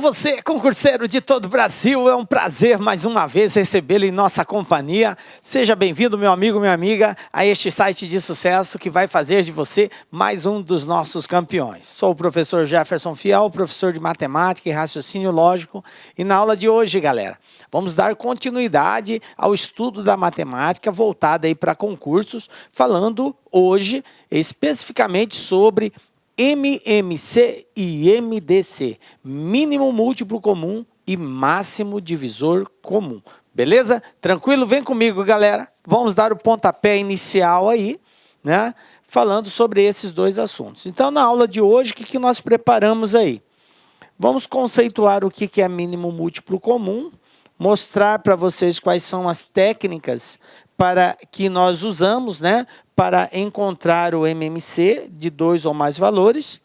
você, concurseiro de todo o Brasil, é um prazer mais uma vez recebê-lo em nossa companhia. Seja bem-vindo, meu amigo, minha amiga, a este site de sucesso que vai fazer de você mais um dos nossos campeões. Sou o professor Jefferson Fiel, professor de matemática e raciocínio lógico, e na aula de hoje, galera, vamos dar continuidade ao estudo da matemática voltada aí para concursos, falando hoje especificamente sobre MMC e MDC, mínimo múltiplo comum e máximo divisor comum. Beleza? Tranquilo? Vem comigo, galera. Vamos dar o pontapé inicial aí, né? Falando sobre esses dois assuntos. Então, na aula de hoje, o que nós preparamos aí? Vamos conceituar o que é mínimo múltiplo comum, mostrar para vocês quais são as técnicas para que nós usamos, né, para encontrar o MMC de dois ou mais valores.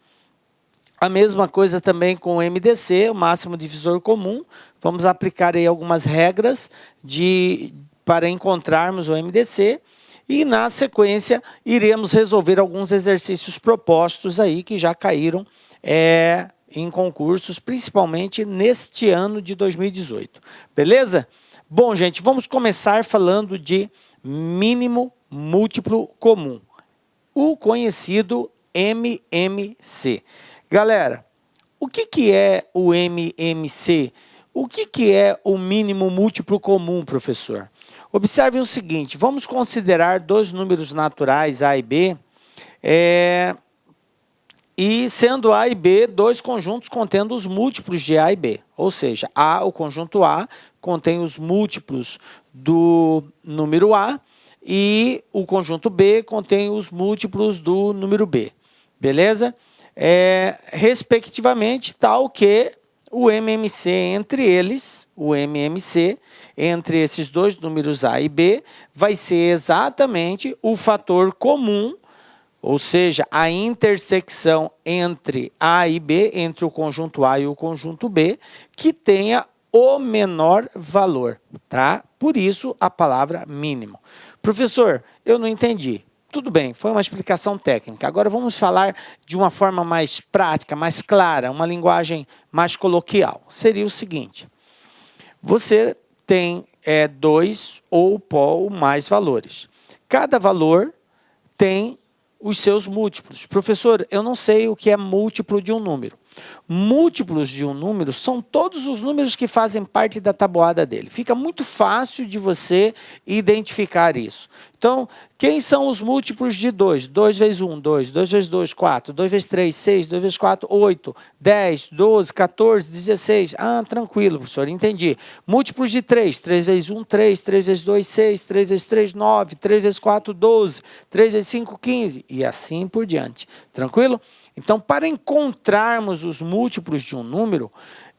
A mesma coisa também com o MDC, o máximo divisor comum. Vamos aplicar aí algumas regras para encontrarmos o MDC. E na sequência iremos resolver alguns exercícios propostos aí que já caíram em concursos, principalmente neste ano de 2018. Beleza? Bom, gente, vamos começar falando de mínimo múltiplo comum, o conhecido MMC. Galera, o que é o MMC? O que é o mínimo múltiplo comum, professor? Observe o seguinte, vamos considerar dois números naturais, A e B, e sendo A e B, dois conjuntos contendo os múltiplos de A e B. Ou seja, o conjunto A contém os múltiplos do número A e o conjunto B contém os múltiplos do número B. Beleza? Respectivamente, tal que o MMC entre eles, entre esses dois números A e B, vai ser exatamente o fator comum, ou seja, a intersecção entre A e B, entre o conjunto A e o conjunto B, que tenha o menor valor, tá? Por isso, a palavra mínimo. Professor, eu não entendi. Tudo bem, foi uma explicação técnica. Agora vamos falar de uma forma mais prática, mais clara, uma linguagem mais coloquial. Seria o seguinte, você tem dois ou mais valores. Cada valor tem os seus múltiplos. Professor, eu não sei o que é múltiplo de um número. Múltiplos de um número são todos os números que fazem parte da tabuada dele. Fica muito fácil de você identificar isso. Então, quem são os múltiplos de 2? 2 vezes 1, 2. 2 vezes 2, 4. 2 vezes 3, 6. 2 vezes 4, 8. 10, 12, 14, 16. Ah, tranquilo, professor, entendi. Múltiplos de 3. 3 vezes 1, 3. 3 vezes 2, 6. 3 vezes 3, 9. 3 vezes 4, 12. 3 vezes 5, 15. E assim por diante. Tranquilo? Então, para encontrarmos os múltiplos de um número,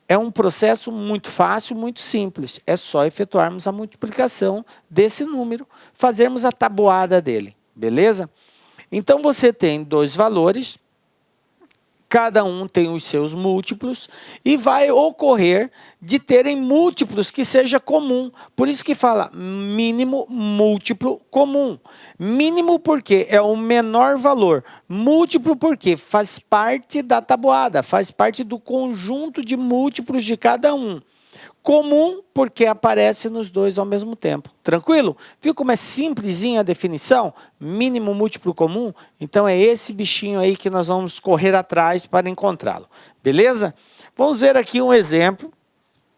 é um processo muito fácil, muito simples. É só efetuarmos a multiplicação desse número, fazermos a tabuada dele, beleza? Então, você tem dois valores, cada um tem os seus múltiplos e vai ocorrer de terem múltiplos que seja comum. Por isso que fala mínimo múltiplo comum. Mínimo porque é o menor valor. Múltiplo porque faz parte da tabuada, faz parte do conjunto de múltiplos de cada um. Comum porque aparece nos dois ao mesmo tempo. Tranquilo? Viu como é simplesinha a definição? Mínimo múltiplo comum? Então é esse bichinho aí que nós vamos correr atrás para encontrá-lo. Beleza? Vamos ver aqui um exemplo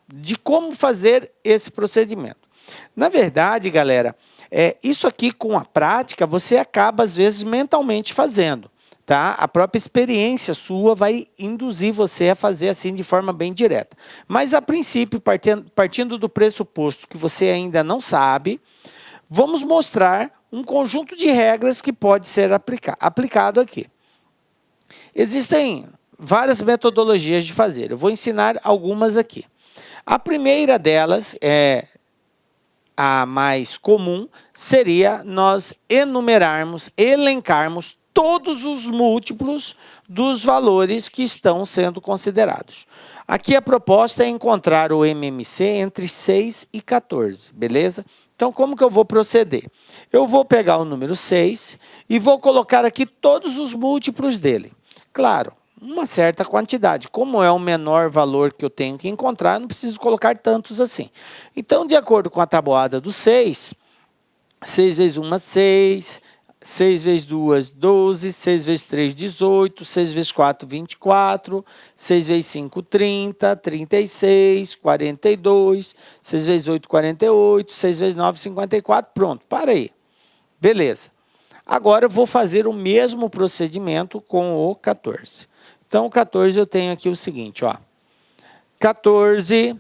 de como fazer esse procedimento. Na verdade, galera, isso aqui com a prática você acaba às vezes mentalmente fazendo. Tá? A própria experiência sua vai induzir você a fazer assim de forma bem direta. Mas, a princípio, partindo do pressuposto que você ainda não sabe, vamos mostrar um conjunto de regras que pode ser aplicado aqui. Existem várias metodologias de fazer. Eu vou ensinar algumas aqui. A primeira delas, a mais comum, seria nós elencarmos todos os múltiplos dos valores que estão sendo considerados. Aqui a proposta é encontrar o MMC entre 6 e 14, beleza? Então, como que eu vou proceder? Eu vou pegar o número 6 e vou colocar aqui todos os múltiplos dele. Claro, uma certa quantidade. Como é o menor valor que eu tenho que encontrar, eu não preciso colocar tantos assim. Então, de acordo com a tabuada do 6, 6 vezes 1, 6, 6 vezes 2, 12, 6 vezes 3, 18, 6 vezes 4, 24, 6 vezes 5, 30, 36, 42, 6 vezes 8, 48, 6 vezes 9, 54, pronto, para aí. Beleza. Agora eu vou fazer o mesmo procedimento com o 14. Então, o 14 eu tenho aqui o seguinte, ó. 14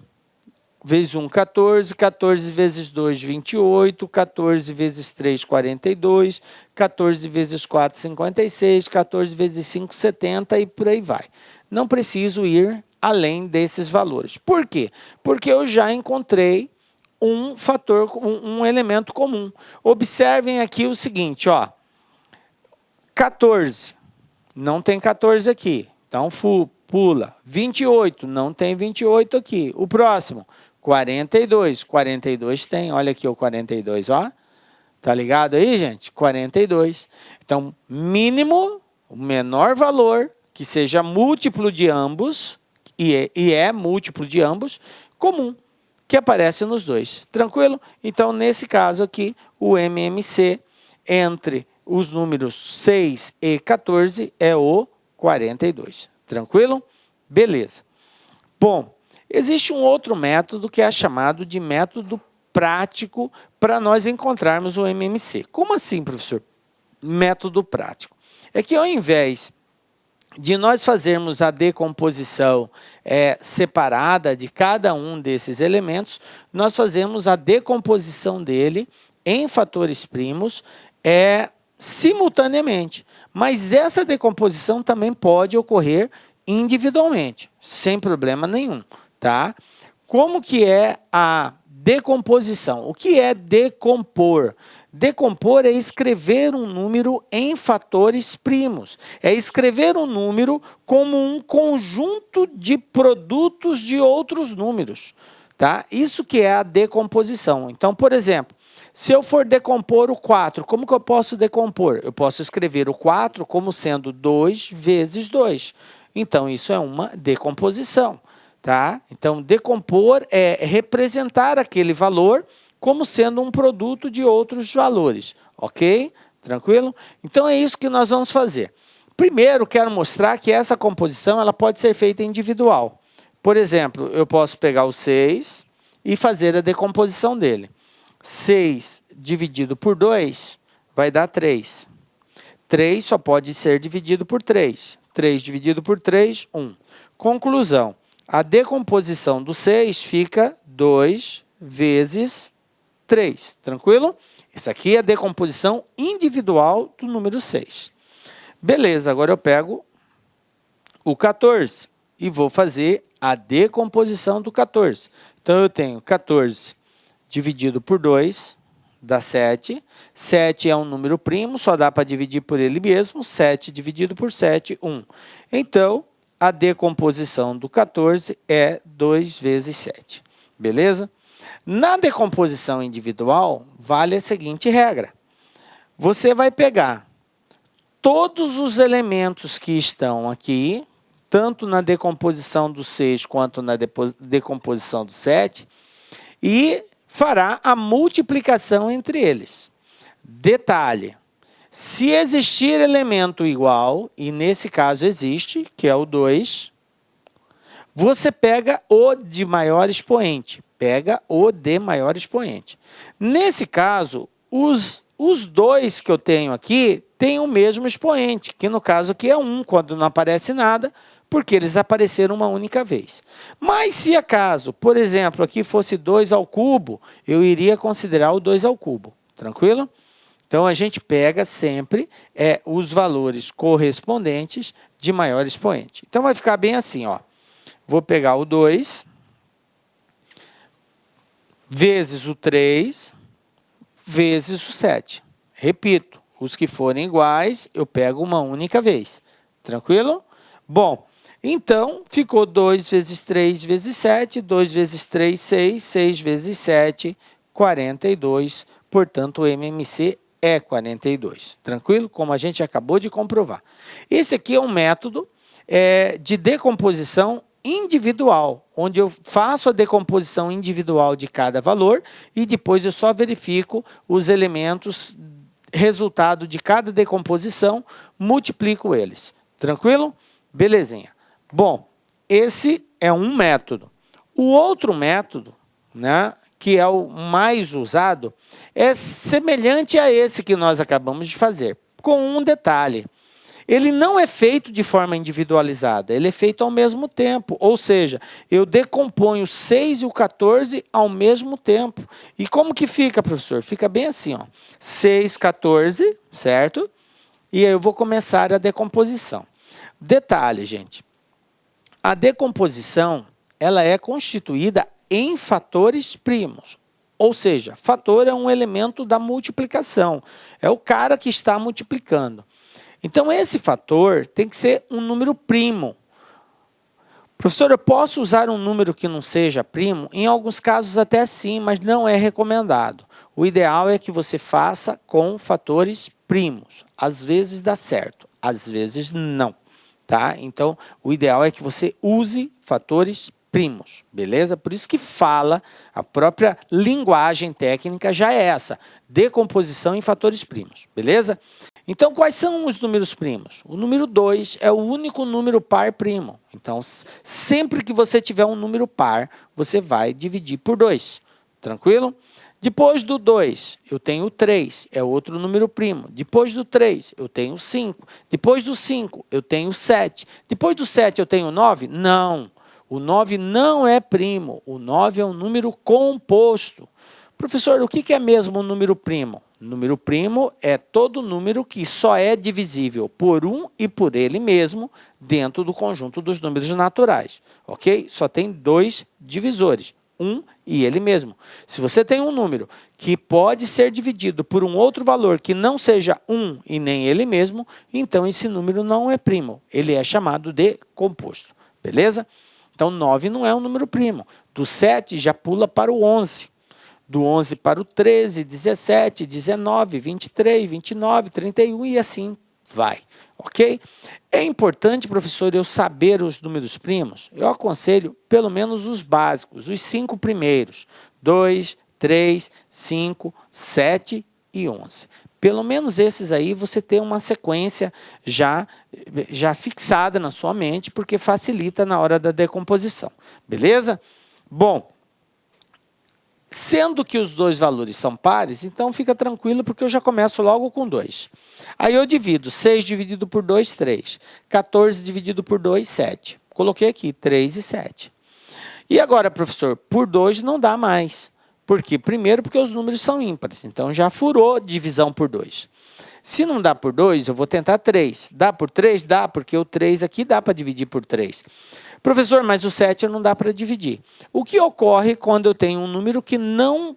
vezes 1, 14, 14 vezes 2, 28, 14 vezes 3, 42, 14 vezes 4, 56, 14 vezes 5, 70 e por aí vai. Não preciso ir além desses valores. Por quê? Porque eu já encontrei um fator, um elemento comum. Observem aqui o seguinte, ó. 14, não tem 14 aqui, então pula. 28, não tem 28 aqui. O próximo, 42, 42 tem, olha aqui o 42, ó. Tá ligado aí, gente? 42. Então, mínimo, o menor valor, que seja múltiplo de ambos, e é múltiplo de ambos, comum, que aparece nos dois. Tranquilo? Então, nesse caso aqui, o MMC entre os números 6 e 14 é o 42. Tranquilo? Beleza. Bom, existe um outro método que é chamado de método prático para nós encontrarmos o MMC. Como assim, professor? Método prático. É que ao invés de nós fazermos a decomposição separada de cada um desses elementos, nós fazemos a decomposição dele em fatores primos simultaneamente. Mas essa decomposição também pode ocorrer individualmente, sem problema nenhum, tá? Como que é a decomposição? O que é decompor? Decompor é escrever um número em fatores primos. É escrever um número como um conjunto de produtos de outros números, tá? Isso que é a decomposição. Então, por exemplo, se eu for decompor o 4, como que eu posso decompor? Eu posso escrever o 4 como sendo 2 vezes 2. Então, isso é uma decomposição, tá? Então, decompor é representar aquele valor como sendo um produto de outros valores, ok? Tranquilo? Então, é isso que nós vamos fazer. Primeiro, quero mostrar que essa composição ela pode ser feita individual. Por exemplo, eu posso pegar o 6 e fazer a decomposição dele. 6 dividido por 2 vai dar 3. 3 só pode ser dividido por 3. 3 dividido por 3, 1. Conclusão. A decomposição do 6 fica 2 vezes 3. Tranquilo? Isso aqui é a decomposição individual do número 6. Beleza, agora eu pego o 14 e vou fazer a decomposição do 14. Então, eu tenho 14 dividido por 2, dá 7. 7 é um número primo, só dá para dividir por ele mesmo. 7 dividido por 7, 1. Então, a decomposição do 14 é 2 vezes 7. Beleza? Na decomposição individual, vale a seguinte regra. Você vai pegar todos os elementos que estão aqui, tanto na decomposição do 6 quanto na decomposição do 7, e fará a multiplicação entre eles. Detalhe, se existir elemento igual, e nesse caso existe, que é o 2, você pega o de maior expoente. Pega o de maior expoente. Nesse caso, os 2 que eu tenho aqui têm o mesmo expoente, que no caso aqui é 1, quando não aparece nada, porque eles apareceram uma única vez. Mas se acaso, por exemplo, aqui fosse 2 ao cubo, eu iria considerar o 2 ao cubo. Tranquilo? Então, a gente pega sempre os valores correspondentes de maior expoente. Então, vai ficar bem assim, ó. Vou pegar o 2 vezes o 3 vezes o 7. Repito, os que forem iguais, eu pego uma única vez. Tranquilo? Bom, então, ficou 2 vezes 3 vezes 7, 2 vezes 3, 6, 6 vezes 7, 42. Portanto, o MMC é 42. Tranquilo? Como a gente acabou de comprovar. Esse aqui é um método de decomposição individual, onde eu faço a decomposição individual de cada valor e depois eu só verifico os elementos, resultado de cada decomposição, multiplico eles. Tranquilo? Belezinha. Bom, esse é um método. O outro método, né, que é o mais usado, é semelhante a esse que nós acabamos de fazer, com um detalhe. Ele não é feito de forma individualizada, ele é feito ao mesmo tempo. Ou seja, eu decomponho o 6 e o 14 ao mesmo tempo. E como que fica, professor? Fica bem assim, ó. 6, 14, certo? E aí eu vou começar a decomposição. Detalhe, gente. A decomposição, ela é constituída em fatores primos. Ou seja, fator é um elemento da multiplicação. É o cara que está multiplicando. Então, esse fator tem que ser um número primo. Professor, eu posso usar um número que não seja primo? Em alguns casos até sim, mas não é recomendado. O ideal é que você faça com fatores primos. Às vezes dá certo, às vezes não. Tá? Então, o ideal é que você use fatores primos, beleza? Por isso que fala, a própria linguagem técnica já é essa, decomposição em fatores primos, beleza? Então, quais são os números primos? O número 2 é o único número par primo. Então, sempre que você tiver um número par, você vai dividir por 2. Tranquilo? Depois do 2, eu tenho o 3, é outro número primo. Depois do 3, eu tenho o 5. Depois do 5, eu tenho o 7. Depois do 7, eu tenho o 9? Não. O 9 não é primo. O 9 é um número composto. Professor, o que é mesmo um número primo? Número primo é todo número que só é divisível por um e por ele mesmo dentro do conjunto dos números naturais, ok? Só tem dois divisores, um e ele mesmo. Se você tem um número que pode ser dividido por um outro valor que não seja um e nem ele mesmo, então esse número não é primo, ele é chamado de composto, beleza? Então 9 não é um número primo, do 7 já pula para o 11. Do 11 para o 13, 17, 19, 23, 29, 31 e assim vai, ok? É importante, professor, eu saber os números primos? Eu aconselho pelo menos os básicos, os 5 primeiros, 2, 3, 5, 7 e 11. Pelo menos esses aí você tem uma sequência já fixada na sua mente, porque facilita na hora da decomposição, beleza? Bom, sendo que os dois valores são pares, então fica tranquilo, porque eu já começo logo com 2. Aí eu divido 6 dividido por 2, 3. 14 dividido por 2, 7. Coloquei aqui 3 e 7. E agora, professor, por 2 não dá mais. Por quê? Primeiro, porque os números são ímpares. Então, já furou divisão por 2. Se não dá por 2, eu vou tentar 3. Dá por 3? Dá, porque o 3 aqui dá para dividir por 3. Professor, mas o 7 não dá para dividir. O que ocorre quando eu tenho um número que não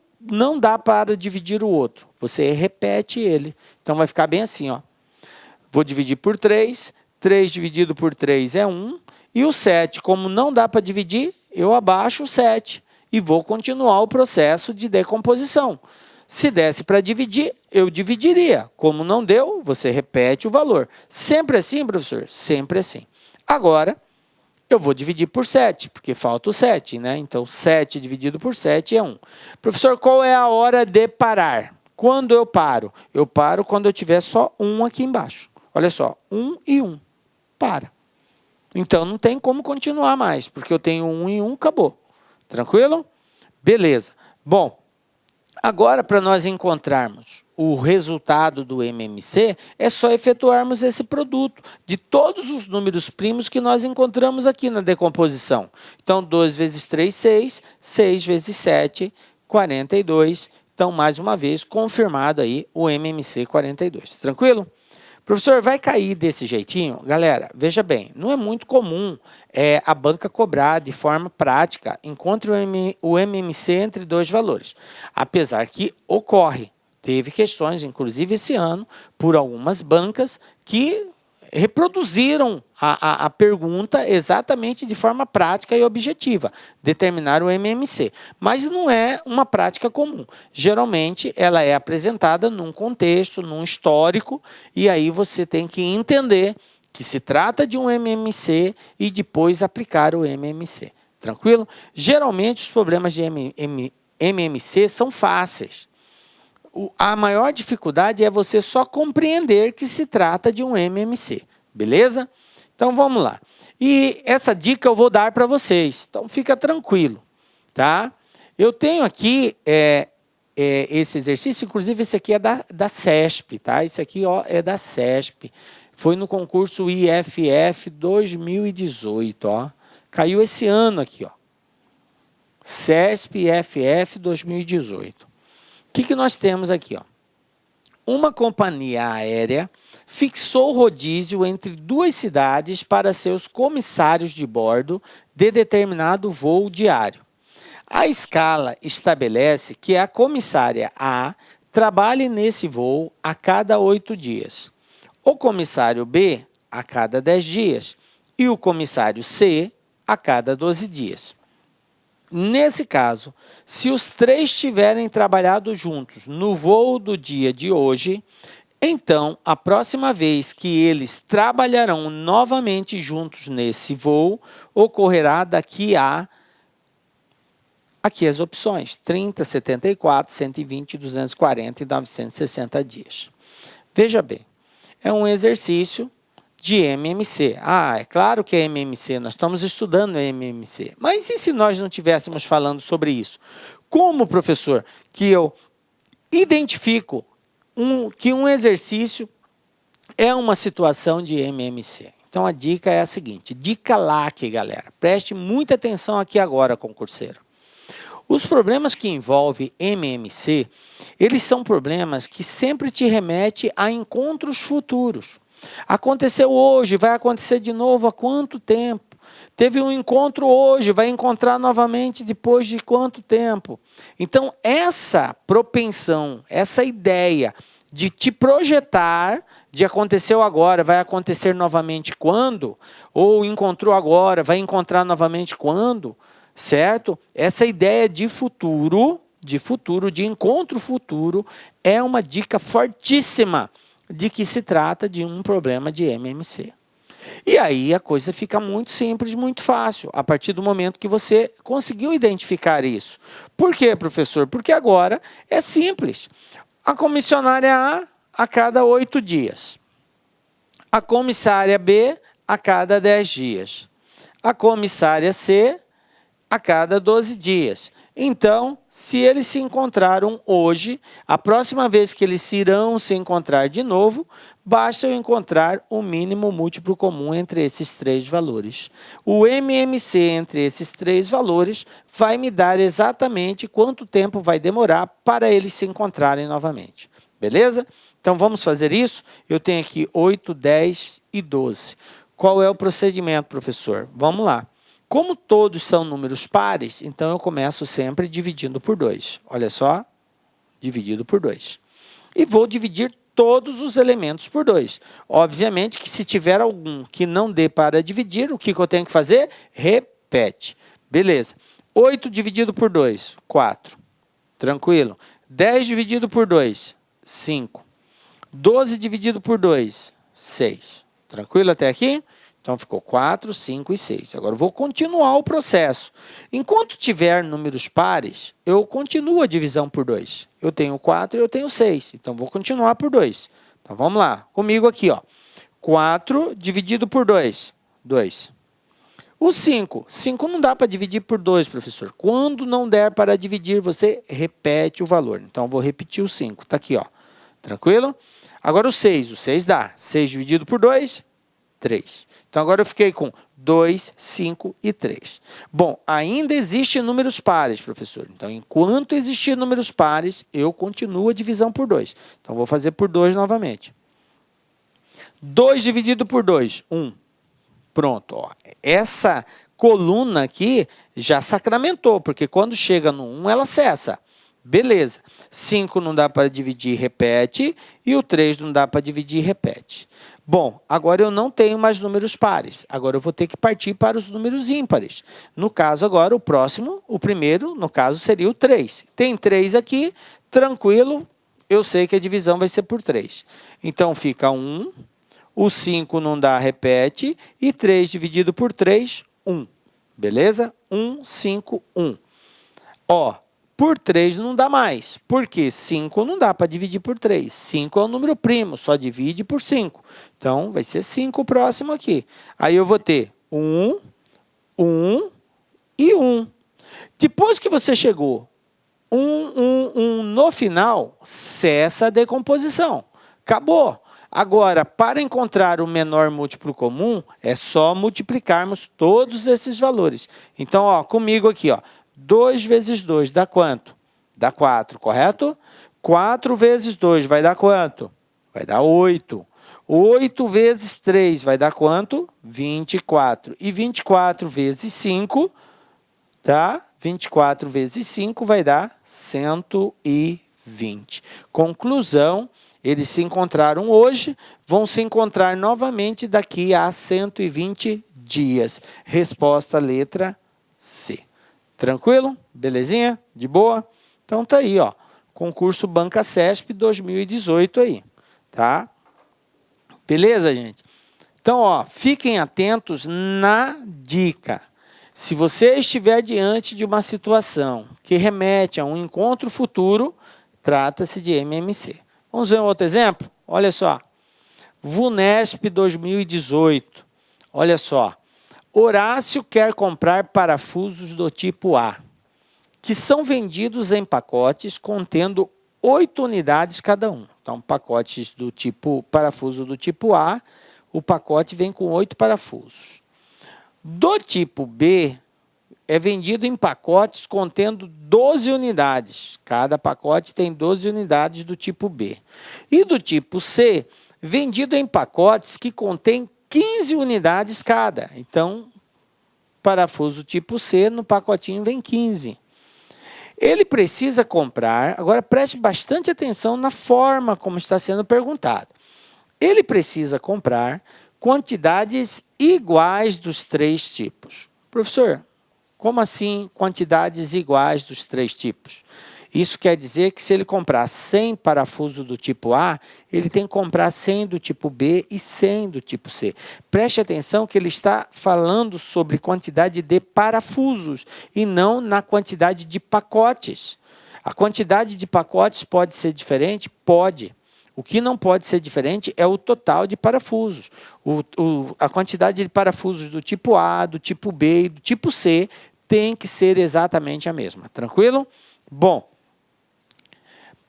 dá para dividir o outro? Você repete ele. Então, vai ficar bem assim, ó. Vou dividir por 3. 3 dividido por 3 é 1. E o 7, como não dá para dividir, eu abaixo o 7. E vou continuar o processo de decomposição. Se desse para dividir, eu dividiria. Como não deu, você repete o valor. Sempre assim, professor? Sempre assim. Agora, eu vou dividir por 7, porque falta o 7, né? Então, 7 dividido por 7 é 1. Professor, qual é a hora de parar? Quando eu paro? Eu paro quando eu tiver só 1 aqui embaixo. Olha só, 1 e 1. Para. Então, não tem como continuar mais, porque eu tenho 1 e 1, acabou. Tranquilo? Beleza. Bom, agora, para nós encontrarmos o resultado do MMC, é só efetuarmos esse produto de todos os números primos que nós encontramos aqui na decomposição. Então, 2 vezes 3, 6. 6 vezes 7, 42. Então, mais uma vez, confirmado aí o MMC 42. Tranquilo? Professor, vai cair desse jeitinho? Galera, veja bem, não é muito comum a banca cobrar de forma prática, encontre o MMC entre dois valores. Apesar que ocorre, teve questões, inclusive esse ano, por algumas bancas que reproduziram a pergunta exatamente de forma prática e objetiva, determinar o MMC. Mas não é uma prática comum. Geralmente, ela é apresentada num contexto, num histórico, e aí você tem que entender que se trata de um MMC e depois aplicar o MMC. Tranquilo? Geralmente os problemas de MMC são fáceis. A maior dificuldade é você só compreender que se trata de um MMC. Beleza? Então vamos lá. E essa dica eu vou dar para vocês. Então fica tranquilo. Tá? Eu tenho aqui esse exercício, inclusive esse aqui é da CESP. Tá? Esse aqui ó, é da CESP. Foi no concurso IFF 2018. Ó. Caiu esse ano aqui. Ó. CESP IFF 2018. O que nós temos aqui? Ó? Uma companhia aérea fixou rodízio entre duas cidades para seus comissários de bordo de determinado voo diário. A escala estabelece que a comissária A trabalhe nesse voo a cada 8 dias, o comissário B a cada 10 dias e o comissário C a cada 12 dias. Nesse caso, se os três tiverem trabalhado juntos no voo do dia de hoje, então, a próxima vez que eles trabalharão novamente juntos nesse voo, ocorrerá daqui aqui as opções, 30, 74, 120, 240 e 960 dias. Veja bem, é um exercício de MMC. Ah, é claro que é MMC, nós estamos estudando MMC. Mas e se nós não estivéssemos falando sobre isso? Como, professor, que eu identifico que um exercício é uma situação de MMC? Então, a dica é a seguinte, dica LAC, galera. Preste muita atenção aqui agora, concurseiro. Os problemas que envolvem MMC, eles são problemas que sempre te remetem a encontros futuros. Aconteceu hoje, vai acontecer de novo há quanto tempo? Teve um encontro hoje, vai encontrar novamente depois de quanto tempo? Então, essa propensão, essa ideia de te projetar, de aconteceu agora, vai acontecer novamente quando? Ou encontrou agora, vai encontrar novamente quando? Certo? Essa ideia de futuro, de encontro futuro, é uma dica fortíssima de que se trata de um problema de MMC. E aí a coisa fica muito simples, muito fácil, a partir do momento que você conseguiu identificar isso. Por quê, professor? Porque agora é simples. A comissionária A cada 8 dias. A comissária B a cada 10 dias. A comissária C a cada 12 dias. Então, se eles se encontraram hoje, a próxima vez que eles irão se encontrar de novo, basta eu encontrar o mínimo múltiplo comum entre esses três valores. O MMC entre esses três valores vai me dar exatamente quanto tempo vai demorar para eles se encontrarem novamente. Beleza? Então, vamos fazer isso? Eu tenho aqui 8, 10 e 12. Qual é o procedimento, professor? Vamos lá. Como todos são números pares, então eu começo sempre dividindo por 2. Olha só, dividido por 2. E vou dividir todos os elementos por 2. Obviamente que se tiver algum que não dê para dividir, o que eu tenho que fazer? Repete. Beleza. 8 dividido por 2, 4. Tranquilo. 10 dividido por 2, 5. 12 dividido por 2, 6. Tranquilo até aqui? Então, ficou 4, 5 e 6. Agora, eu vou continuar o processo. Enquanto tiver números pares, eu continuo a divisão por 2. Eu tenho 4 e eu tenho 6. Então, vou continuar por 2. Então, vamos lá. Comigo aqui, ó. 4 dividido por 2, 2. O 5. 5 não dá para dividir por 2, professor. Quando não der para dividir, você repete o valor. Então, eu vou repetir o 5. Está aqui, ó. Tranquilo? Agora, o 6. O 6 dá. 6 dividido por 2, 3. Então, agora eu fiquei com 2, 5 e 3. Bom, ainda existem números pares, professor. Então, enquanto existir números pares, eu continuo a divisão por 2. Então, vou fazer por 2 novamente. 2 dividido por 2, 1. Pronto. Ó. Essa coluna aqui já sacramentou, porque quando chega no 1, ela cessa. Beleza. 5 não dá para dividir, repete. E o 3 não dá para dividir, repete. Bom, agora eu não tenho mais números pares. Agora eu vou ter que partir para os números ímpares. No caso agora, o primeiro, no caso, seria o 3. Tem 3 aqui, tranquilo, eu sei que a divisão vai ser por 3. Então, fica 1, O 5 não dá, repete. E 3 dividido por 3, 1. Beleza? 1, 5, 1. Ó, por 3 não dá mais. Por quê? 5 não dá para dividir por 3. 5 é um número primo, só divide por 5. Então, vai ser 5 o próximo aqui. Aí eu vou ter 1, 1 e 1. Depois que você chegou 1 no final, cessa a decomposição. Acabou. Agora, para encontrar o menor múltiplo comum, é só multiplicarmos todos esses valores. Então, ó, comigo aqui, ó, 2 vezes 2 dá quanto? Dá 4, correto? 4 vezes 2 vai dar quanto? Vai dar 8. 8 vezes 3 vai dar quanto? 24. E 24 vezes 5, tá? 24 vezes 5 vai dar 120. Conclusão, eles se encontraram hoje, vão se encontrar novamente daqui a 120 dias. Resposta letra C. Tranquilo? Belezinha? De boa? Então tá aí, ó. Concurso Banca CESP 2018 aí, tá? Beleza, gente? Então, ó, fiquem atentos na dica. Se você estiver diante de uma situação que remete a um encontro futuro, trata-se de MMC. Vamos ver um outro exemplo? Olha só. VUNESP 2018. Olha só. Horácio quer comprar parafusos do tipo A, que são vendidos em pacotes contendo 8 unidades cada um. Então, pacotes do tipo parafuso do tipo A, o pacote vem com 8 parafusos. Do tipo B, é vendido em pacotes contendo 12 unidades. Cada pacote tem 12 unidades do tipo B. E do tipo C, vendido em pacotes que contêm 15 unidades cada. Então, parafuso tipo C, no pacotinho vem 15. Ele precisa comprar, agora preste bastante atenção na forma como está sendo perguntado. Ele precisa comprar quantidades iguais dos 3 tipos. Professor, como assim quantidades iguais dos 3 tipos? Isso quer dizer que se ele comprar 100 parafusos do tipo A, ele tem que comprar 100 do tipo B e 100 do tipo C. Preste atenção que ele está falando sobre quantidade de parafusos e não na quantidade de pacotes. A quantidade de pacotes pode ser diferente? Pode. O que não pode ser diferente é o total de parafusos. A quantidade de parafusos do tipo A, do tipo B e do tipo C tem que ser exatamente a mesma. Tranquilo? Bom,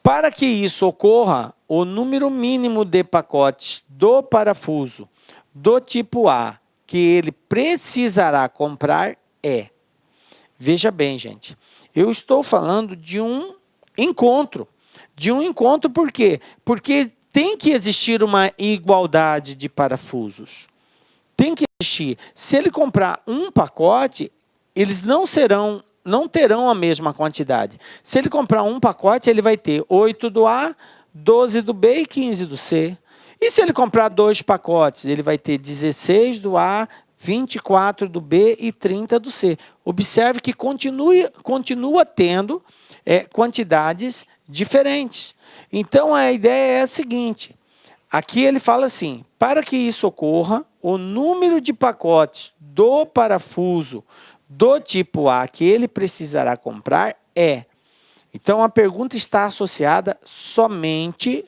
para que isso ocorra, o número mínimo de pacotes do parafuso do tipo A que ele precisará comprar é... Veja bem, gente, eu estou falando de um encontro. De um encontro por quê? Porque tem que existir uma igualdade de parafusos. Tem que existir. Se ele comprar um pacote, eles não terão a mesma quantidade. Se ele comprar um pacote, ele vai ter 8 do A, 12 do B e 15 do C. E se ele comprar 2 pacotes, ele vai ter 16 do A, 24 do B e 30 do C. Observe que continua tendo quantidades diferentes. Então, a ideia é a seguinte. Aqui ele fala assim, para que isso ocorra, o número de pacotes do parafuso do tipo A que ele precisará comprar é... Então, a pergunta está associada somente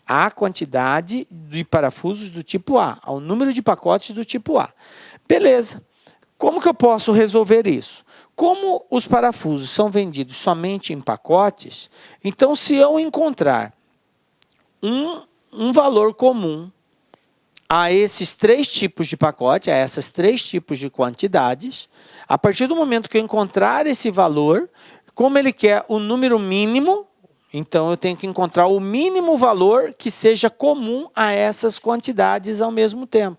à quantidade de parafusos do tipo A, ao número de pacotes do tipo A. Beleza. Como que eu posso resolver isso? Como os parafusos são vendidos somente em pacotes, então, se eu encontrar um valor comum a esses 3 tipos de pacote, a essas 3 tipos de quantidades, a partir do momento que eu encontrar esse valor, como ele quer o número mínimo, então eu tenho que encontrar o mínimo valor que seja comum a essas quantidades ao mesmo tempo.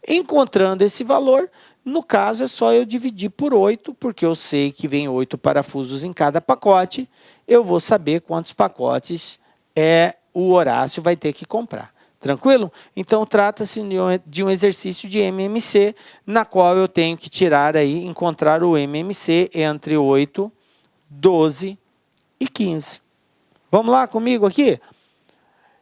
Encontrando esse valor, no caso é só eu dividir por 8, porque eu sei que vem 8 parafusos em cada pacote, eu vou saber quantos pacotes o Horácio vai ter que comprar. Tranquilo? Então, trata-se de um exercício de MMC, na qual eu tenho que tirar aí, encontrar o MMC entre 8, 12 e 15. Vamos lá comigo aqui?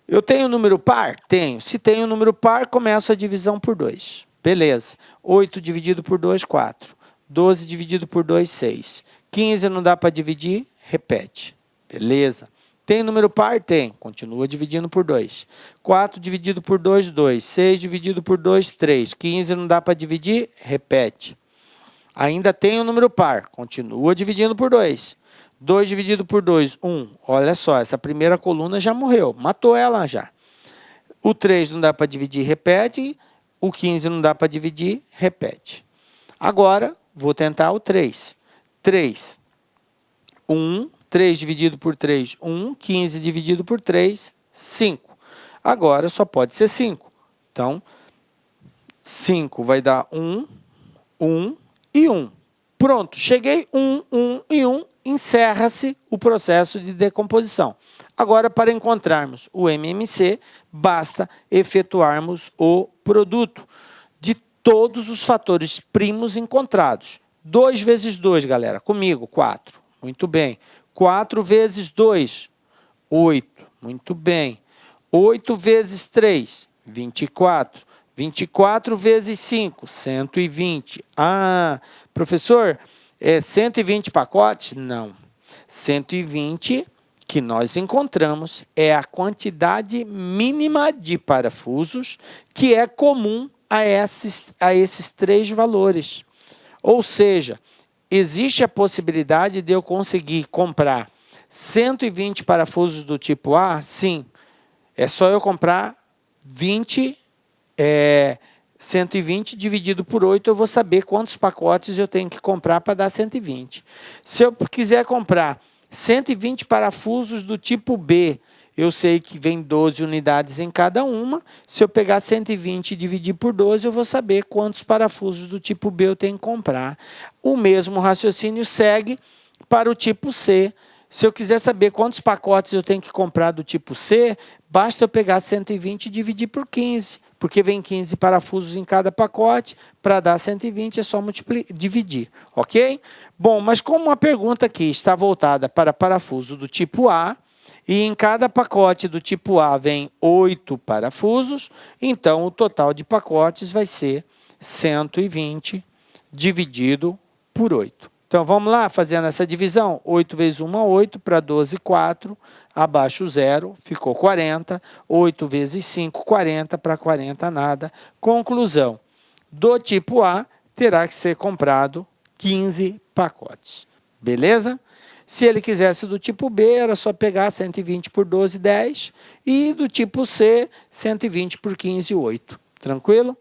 Eu tenho número par? Tenho. Se tenho número par, começo a divisão por 2. Beleza. 8 dividido por 2, 4. 12 dividido por 2, 6. 15 não dá para dividir? Repete. Beleza. Tem número par? Tem. Continua dividindo por 2. 4 dividido por 2, 2. 6 dividido por 2, 3. 15 não dá para dividir? Repete. Ainda tem o número par. Continua dividindo por 2. 2 dividido por 2, 1. Olha só, essa primeira coluna já morreu. Matou ela já. O 3 não dá para dividir, repete. O 15 não dá para dividir, repete. Agora, vou tentar o 3. 3. 1. 3 dividido por 3, 1. 15 dividido por 3, 5. Agora, só pode ser 5. Então, 5 vai dar 1, 1 e 1. Pronto, cheguei 1, 1 e 1. Encerra-se o processo de decomposição. Agora, para encontrarmos o MMC, basta efetuarmos o produto de todos os fatores primos encontrados. 2 vezes 2, galera, comigo, 4. Muito bem. 4 vezes 2, 8. Muito bem. 8 vezes 3, 24. 24 vezes 5, 120. Ah, professor, 120 pacotes? Não. 120 que nós encontramos é a quantidade mínima de parafusos que é comum a esses 3 valores. Ou seja, existe a possibilidade de eu conseguir comprar 120 parafusos do tipo A? Sim. É só eu comprar 120 dividido por 8, eu vou saber quantos pacotes eu tenho que comprar para dar 120. Se eu quiser comprar 120 parafusos do tipo B, eu sei que vem 12 unidades em cada uma. Se eu pegar 120 e dividir por 12, eu vou saber quantos parafusos do tipo B eu tenho que comprar. O mesmo raciocínio segue para o tipo C. Se eu quiser saber quantos pacotes eu tenho que comprar do tipo C, basta eu pegar 120 e dividir por 15, porque vem 15 parafusos em cada pacote. Para dar 120 é só dividir, ok? Bom, mas como a pergunta aqui está voltada para parafuso do tipo A, e em cada pacote do tipo A vem 8 parafusos, então o total de pacotes vai ser 120 dividido por 8. Então, vamos lá, fazendo essa divisão. 8 vezes 1 é 8, para 12, 4, abaixo 0, ficou 40. 8 vezes 5, 40, para 40, nada. Conclusão, do tipo A, terá que ser comprado 15 pacotes. Beleza? Se ele quisesse do tipo B, era só pegar 120 por 12, 10. E do tipo C, 120 por 15, 8. Tranquilo?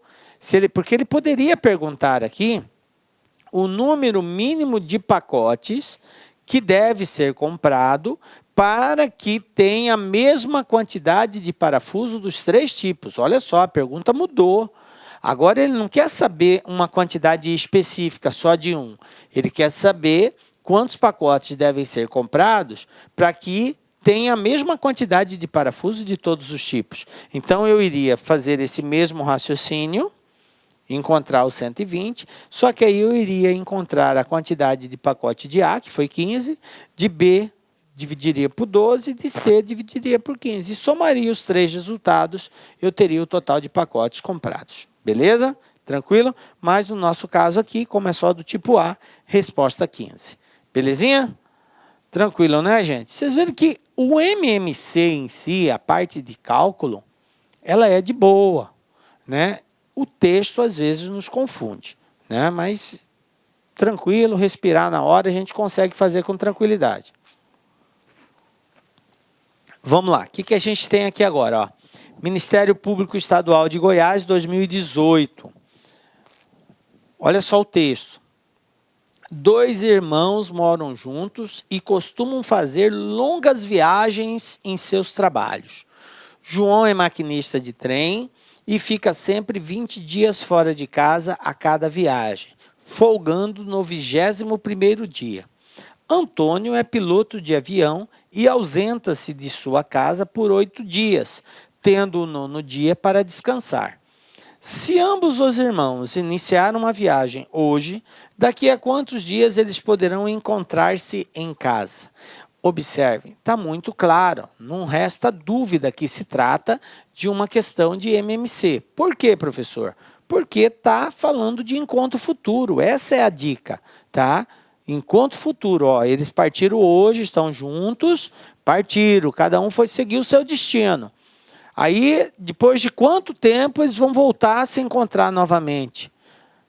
Porque ele poderia perguntar aqui o número mínimo de pacotes que deve ser comprado para que tenha a mesma quantidade de parafuso dos 3 tipos. Olha só, a pergunta mudou. Agora ele não quer saber uma quantidade específica só de um. Ele quer saber quantos pacotes devem ser comprados para que tenha a mesma quantidade de parafuso de todos os tipos. Então, eu iria fazer esse mesmo raciocínio, encontrar os 120, só que aí eu iria encontrar a quantidade de pacote de A, que foi 15, de B dividiria por 12, de C dividiria por 15. E somaria os 3 resultados, eu teria o total de pacotes comprados. Beleza? Tranquilo? Mas no nosso caso aqui, como é só do tipo A, resposta 15. Belezinha? Tranquilo, né, gente? Vocês viram que o MMC em si, a parte de cálculo, ela é de boa, né? O texto, às vezes, nos confunde, né? Mas, tranquilo, respirar na hora, a gente consegue fazer com tranquilidade. Vamos lá, o que a gente tem aqui agora? Ó? Ministério Público Estadual de Goiás, 2018. Olha só o texto. 2 irmãos moram juntos e costumam fazer longas viagens em seus trabalhos. João é maquinista de trem e fica sempre 20 dias fora de casa a cada viagem, folgando no 21º dia. Antônio é piloto de avião e ausenta-se de sua casa por 8 dias, tendo o 9º dia para descansar. Se ambos os irmãos iniciaram uma viagem hoje, daqui a quantos dias eles poderão encontrar-se em casa? Observem, está muito claro, não resta dúvida que se trata de uma questão de MMC. Por quê, professor? Porque está falando de encontro futuro, essa é a dica, tá? Encontro futuro, ó, eles partiram hoje, estão juntos, partiram, cada um foi seguir o seu destino. Aí, depois de quanto tempo eles vão voltar a se encontrar novamente?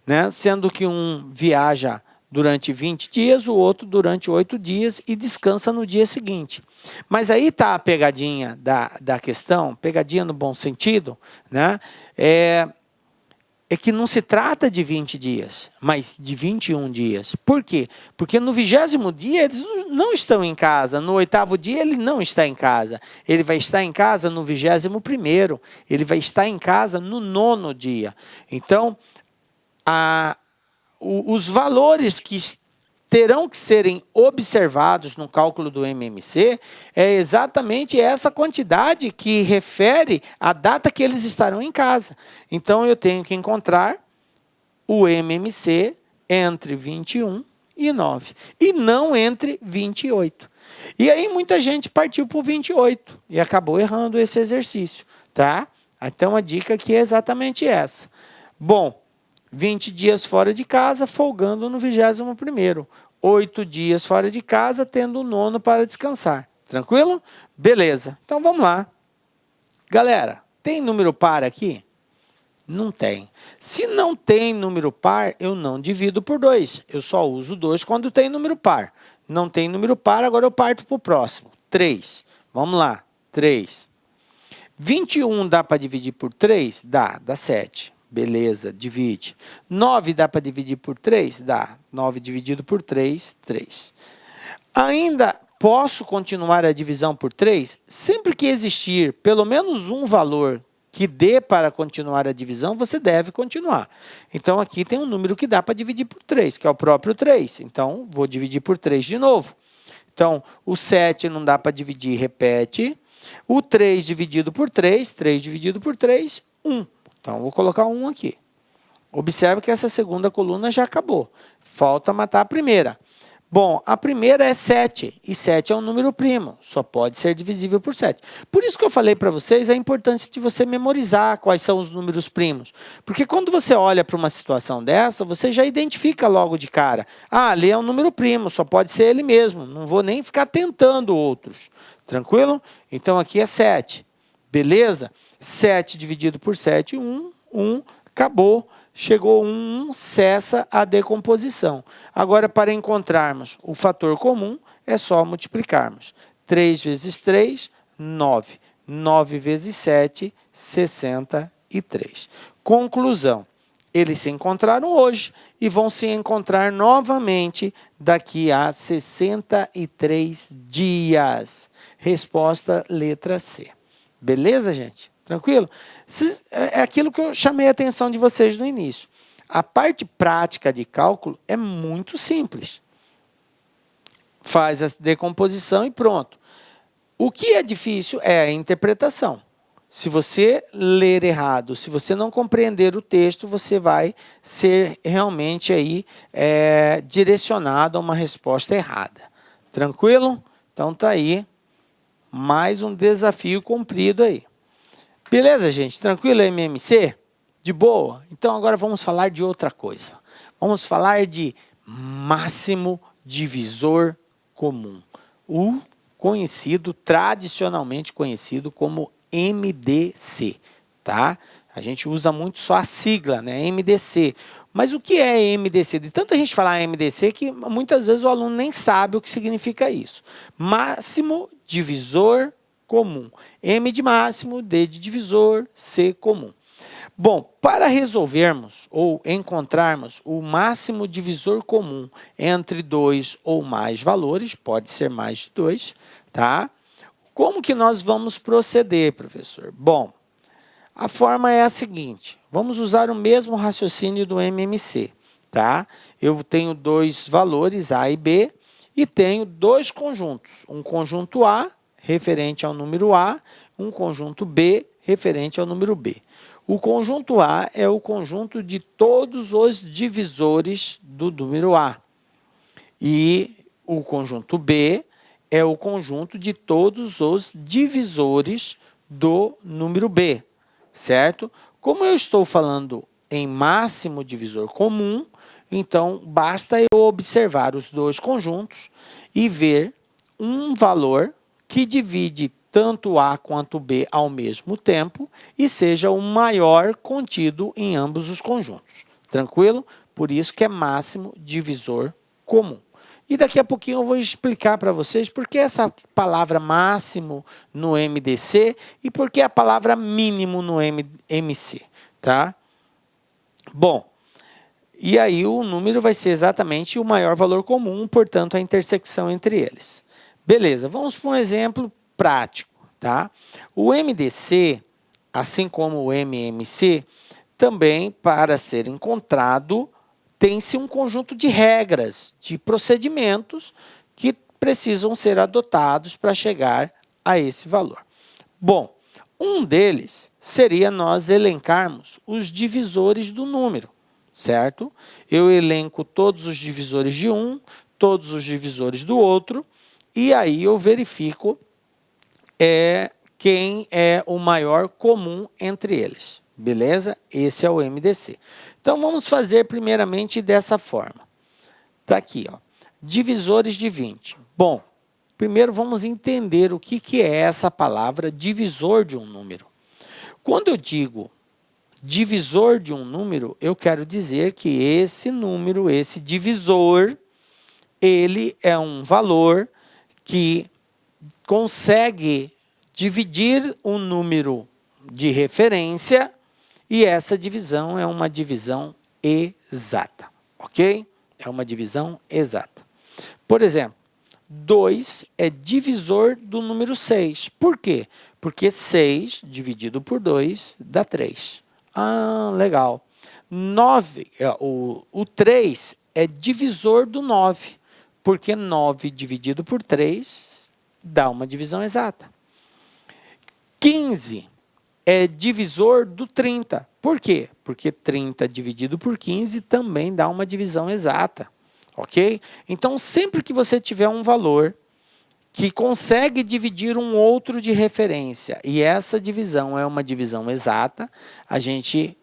Né? Sendo que um viaja durante 20 dias, o outro durante 8 dias e descansa no dia seguinte. Mas aí está a pegadinha da questão, pegadinha no bom sentido, né? É que não se trata de 20 dias, mas de 21 dias. Por quê? Porque no 20º dia eles não estão em casa, no 8º dia ele não está em casa. Ele vai estar em casa no 21º, ele vai estar em casa no 9º dia. Então, os valores que terão que serem observados no cálculo do MMC é exatamente essa quantidade que refere à data que eles estarão em casa. Então, eu tenho que encontrar o MMC entre 21 e 9, e não entre 28. E aí, muita gente partiu para o 28 e acabou errando esse exercício, tá? Então, a dica aqui é exatamente essa. Bom, 20 dias fora de casa, folgando no 21º. 8 dias fora de casa, tendo o 9º para descansar. Tranquilo? Beleza. Então, vamos lá. Galera, tem número par aqui? Não tem. Se não tem número par, eu não divido por 2. Eu só uso 2 quando tem número par. Não tem número par, agora eu parto para o próximo. 3. Vamos lá. 3. 21 dá para dividir por 3? Dá 7. Beleza, divide. 9 dá para dividir por 3? Dá. 9 dividido por 3, 3. Ainda posso continuar a divisão por 3? Sempre que existir pelo menos um valor que dê para continuar a divisão, você deve continuar. Então, aqui tem um número que dá para dividir por 3, que é o próprio 3. Então, vou dividir por 3 de novo. Então, o 7 não dá para dividir, repete. O 3 dividido por 3, 3 dividido por 3, 1. Então, vou colocar 1 aqui. Observe que essa segunda coluna já acabou. Falta matar a primeira. Bom, a primeira é 7, e 7 é um número primo, só pode ser divisível por 7. Por isso que eu falei para vocês a importância de você memorizar quais são os números primos. Porque quando você olha para uma situação dessa, você já identifica logo de cara. Ah, ali é um número primo, só pode ser ele mesmo, não vou nem ficar tentando outros. Tranquilo? Então, aqui é 7. Beleza? 7 dividido por 7, 1, 1, acabou. Chegou 1, cessa a decomposição. Agora, para encontrarmos o fator comum, é só multiplicarmos. 3 vezes 3, 9. 9 vezes 7, 63. Conclusão. Eles se encontraram hoje e vão se encontrar novamente daqui a 63 dias. Resposta letra C. Beleza, gente? Tranquilo? É aquilo que eu chamei a atenção de vocês no início. A parte prática de cálculo é muito simples. Faz a decomposição e pronto. O que é difícil é a interpretação. Se você ler errado, se você não compreender o texto, você vai ser realmente aí, direcionado a uma resposta errada. Tranquilo? Então tá aí mais um desafio cumprido aí. Beleza, gente? Tranquilo, MMC? De boa? Então, agora vamos falar de outra coisa. Vamos falar de máximo divisor comum. O conhecido, tradicionalmente conhecido como MDC, tá? A gente usa muito só a sigla, né? MDC. Mas o que é MDC? De tanta gente falar MDC que muitas vezes o aluno nem sabe o que significa isso. Máximo divisor comum. M de máximo, D de divisor, C comum. Bom, para resolvermos ou encontrarmos o máximo divisor comum entre 2 ou mais valores, pode ser mais de 2, tá? Como que nós vamos proceder, professor? Bom, a forma é a seguinte, vamos usar o mesmo raciocínio do MMC, tá? Eu tenho 2 valores, A e B, e tenho 2 conjuntos, um conjunto A, referente ao número A, um conjunto B, referente ao número B. O conjunto A é o conjunto de todos os divisores do número A. E o conjunto B é o conjunto de todos os divisores do número B, certo? Como eu estou falando em máximo divisor comum, então basta eu observar os dois conjuntos e ver um valor que divide tanto A quanto B ao mesmo tempo e seja o maior contido em ambos os conjuntos. Tranquilo? Por isso que é máximo divisor comum. E daqui a pouquinho eu vou explicar para vocês por que essa palavra máximo no MDC e por que a palavra mínimo no MC, tá? Bom, e aí o número vai ser exatamente o maior valor comum, portanto a intersecção entre eles. Beleza, vamos para um exemplo prático, tá? O MDC, assim como o MMC, também para ser encontrado tem-se um conjunto de regras, de procedimentos que precisam ser adotados para chegar a esse valor. Bom, um deles seria nós elencarmos os divisores do número, certo? Eu elenco todos os divisores de um, todos os divisores do outro, e aí eu verifico quem é o maior comum entre eles. Beleza? Esse é o MDC. Então, vamos fazer primeiramente dessa forma. Está aqui, ó, divisores de 20. Bom, primeiro vamos entender o que é essa palavra divisor de um número. Quando eu digo divisor de um número, eu quero dizer que esse número, esse divisor, ele é um valor que consegue dividir um número de referência e essa divisão é uma divisão exata, ok? É uma divisão exata. Por exemplo, 2 é divisor do número 6. Por quê? Porque 6 dividido por 2 dá 3. Ah, legal. 9, o 3 é divisor do 9, porque 9 dividido por 3 dá uma divisão exata. 15 é divisor do 30. Por quê? Porque 30 dividido por 15 também dá uma divisão exata. Ok? Então, sempre que você tiver um valor que consegue dividir um outro de referência e essa divisão é uma divisão exata, a gente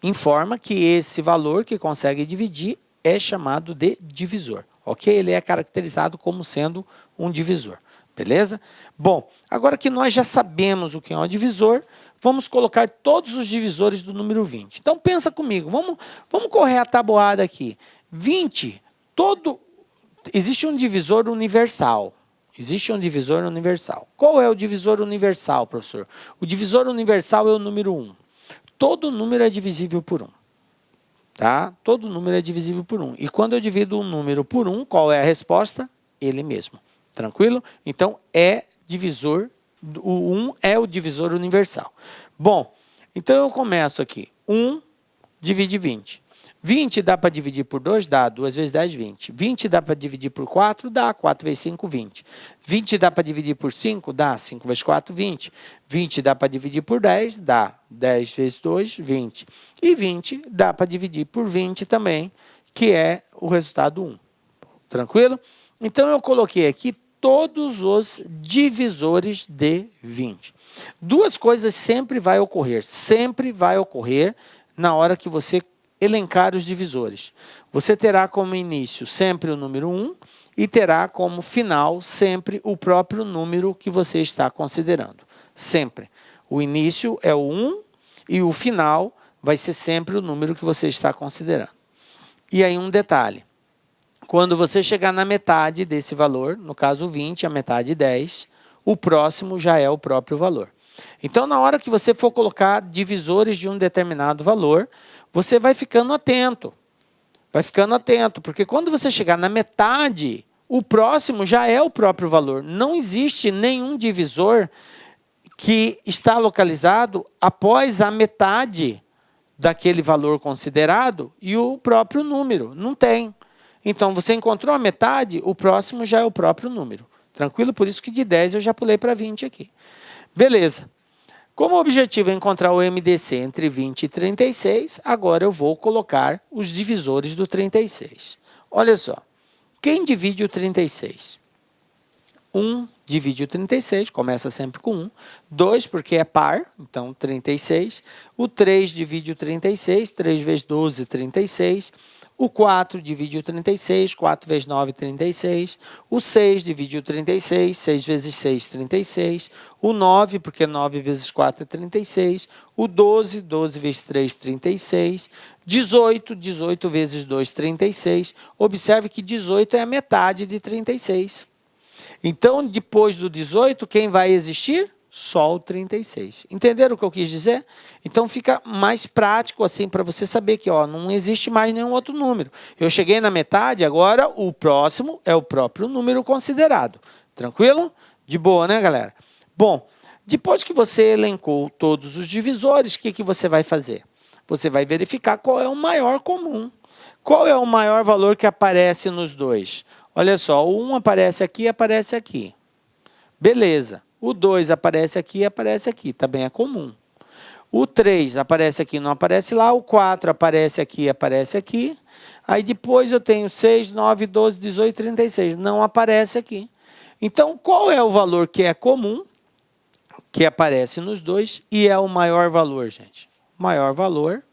informa que esse valor que consegue dividir é chamado de divisor. Ok? Ele é caracterizado como sendo um divisor. Beleza? Bom, agora que nós já sabemos o que é um divisor, vamos colocar todos os divisores do número 20. Então, pensa comigo, vamos correr a tabuada aqui. 20, existe um divisor universal. Existe um divisor universal. Qual é o divisor universal, professor? O divisor universal é o número 1. Todo número é divisível por 1. Tá? Todo número é divisível por 1. E quando eu divido um número por 1, qual é a resposta? Ele mesmo. Tranquilo? Então, o 1 é o divisor universal. Bom, então eu começo aqui. 1 divide 20. 20 dá para dividir por 2? Dá. 2 vezes 10, 20. 20 dá para dividir por 4? Dá. 4 vezes 5, 20. 20 dá para dividir por 5? Dá. 5 vezes 4, 20. 20 dá para dividir por 10? Dá. 10 vezes 2, 20. E 20 dá para dividir por 20 também, que é o resultado 1. Tranquilo? Então, eu coloquei aqui todos os divisores de 20. Duas coisas sempre vai ocorrer na hora que você elencar os divisores. Você terá como início sempre o número 1 e terá como final sempre o próprio número que você está considerando. Sempre. O início é o 1 e o final vai ser sempre o número que você está considerando. E aí um detalhe. Quando você chegar na metade desse valor, no caso 20, a metade 10, o próximo já é o próprio valor. Então, na hora que você for colocar divisores de um determinado valor, você vai ficando atento. Vai ficando atento, porque quando você chegar na metade, o próximo já é o próprio valor. Não existe nenhum divisor que está localizado após a metade daquele valor considerado e o próprio número. Não tem. Então, você encontrou a metade, o próximo já é o próprio número. Tranquilo? Por isso que de 10 eu já pulei para 20 aqui. Beleza. Como o objetivo é encontrar o MDC entre 20 e 36, agora eu vou colocar os divisores do 36. Olha só. Quem divide o 36? 1 divide o 36, começa sempre com 1. 2 porque é par, então 36. O 3 divide o 36, 3 vezes 12, 36. O 4 divide o 36, 4 vezes 9, 36. O 6 divide o 36, 6 vezes 6, 36. O 9, porque 9 vezes 4 é 36. O 12, 12 vezes 3, 36. 18, 18 vezes 2, 36. Observe que 18 é a metade de 36. Então, depois do 18, quem vai existir? Só o 36. Entenderam o que eu quis dizer? Então, fica mais prático assim para você saber que não existe mais nenhum outro número. Eu cheguei na metade, agora o próximo é o próprio número considerado. Tranquilo? De boa, né, galera? Bom, depois que você elencou todos os divisores, o que você vai fazer? Você vai verificar qual é o maior comum. Qual é o maior valor que aparece nos dois? Olha só, o 1 aparece aqui e aparece aqui. Beleza. O 2 aparece aqui e aparece aqui. Também é comum. O 3 aparece aqui e não aparece lá. O 4 aparece aqui e aparece aqui. Aí depois eu tenho 6, 9, 12, 18, 36. Não aparece aqui. Então, qual é o valor que é comum, que aparece nos dois, e é o maior valor, gente? O maior valor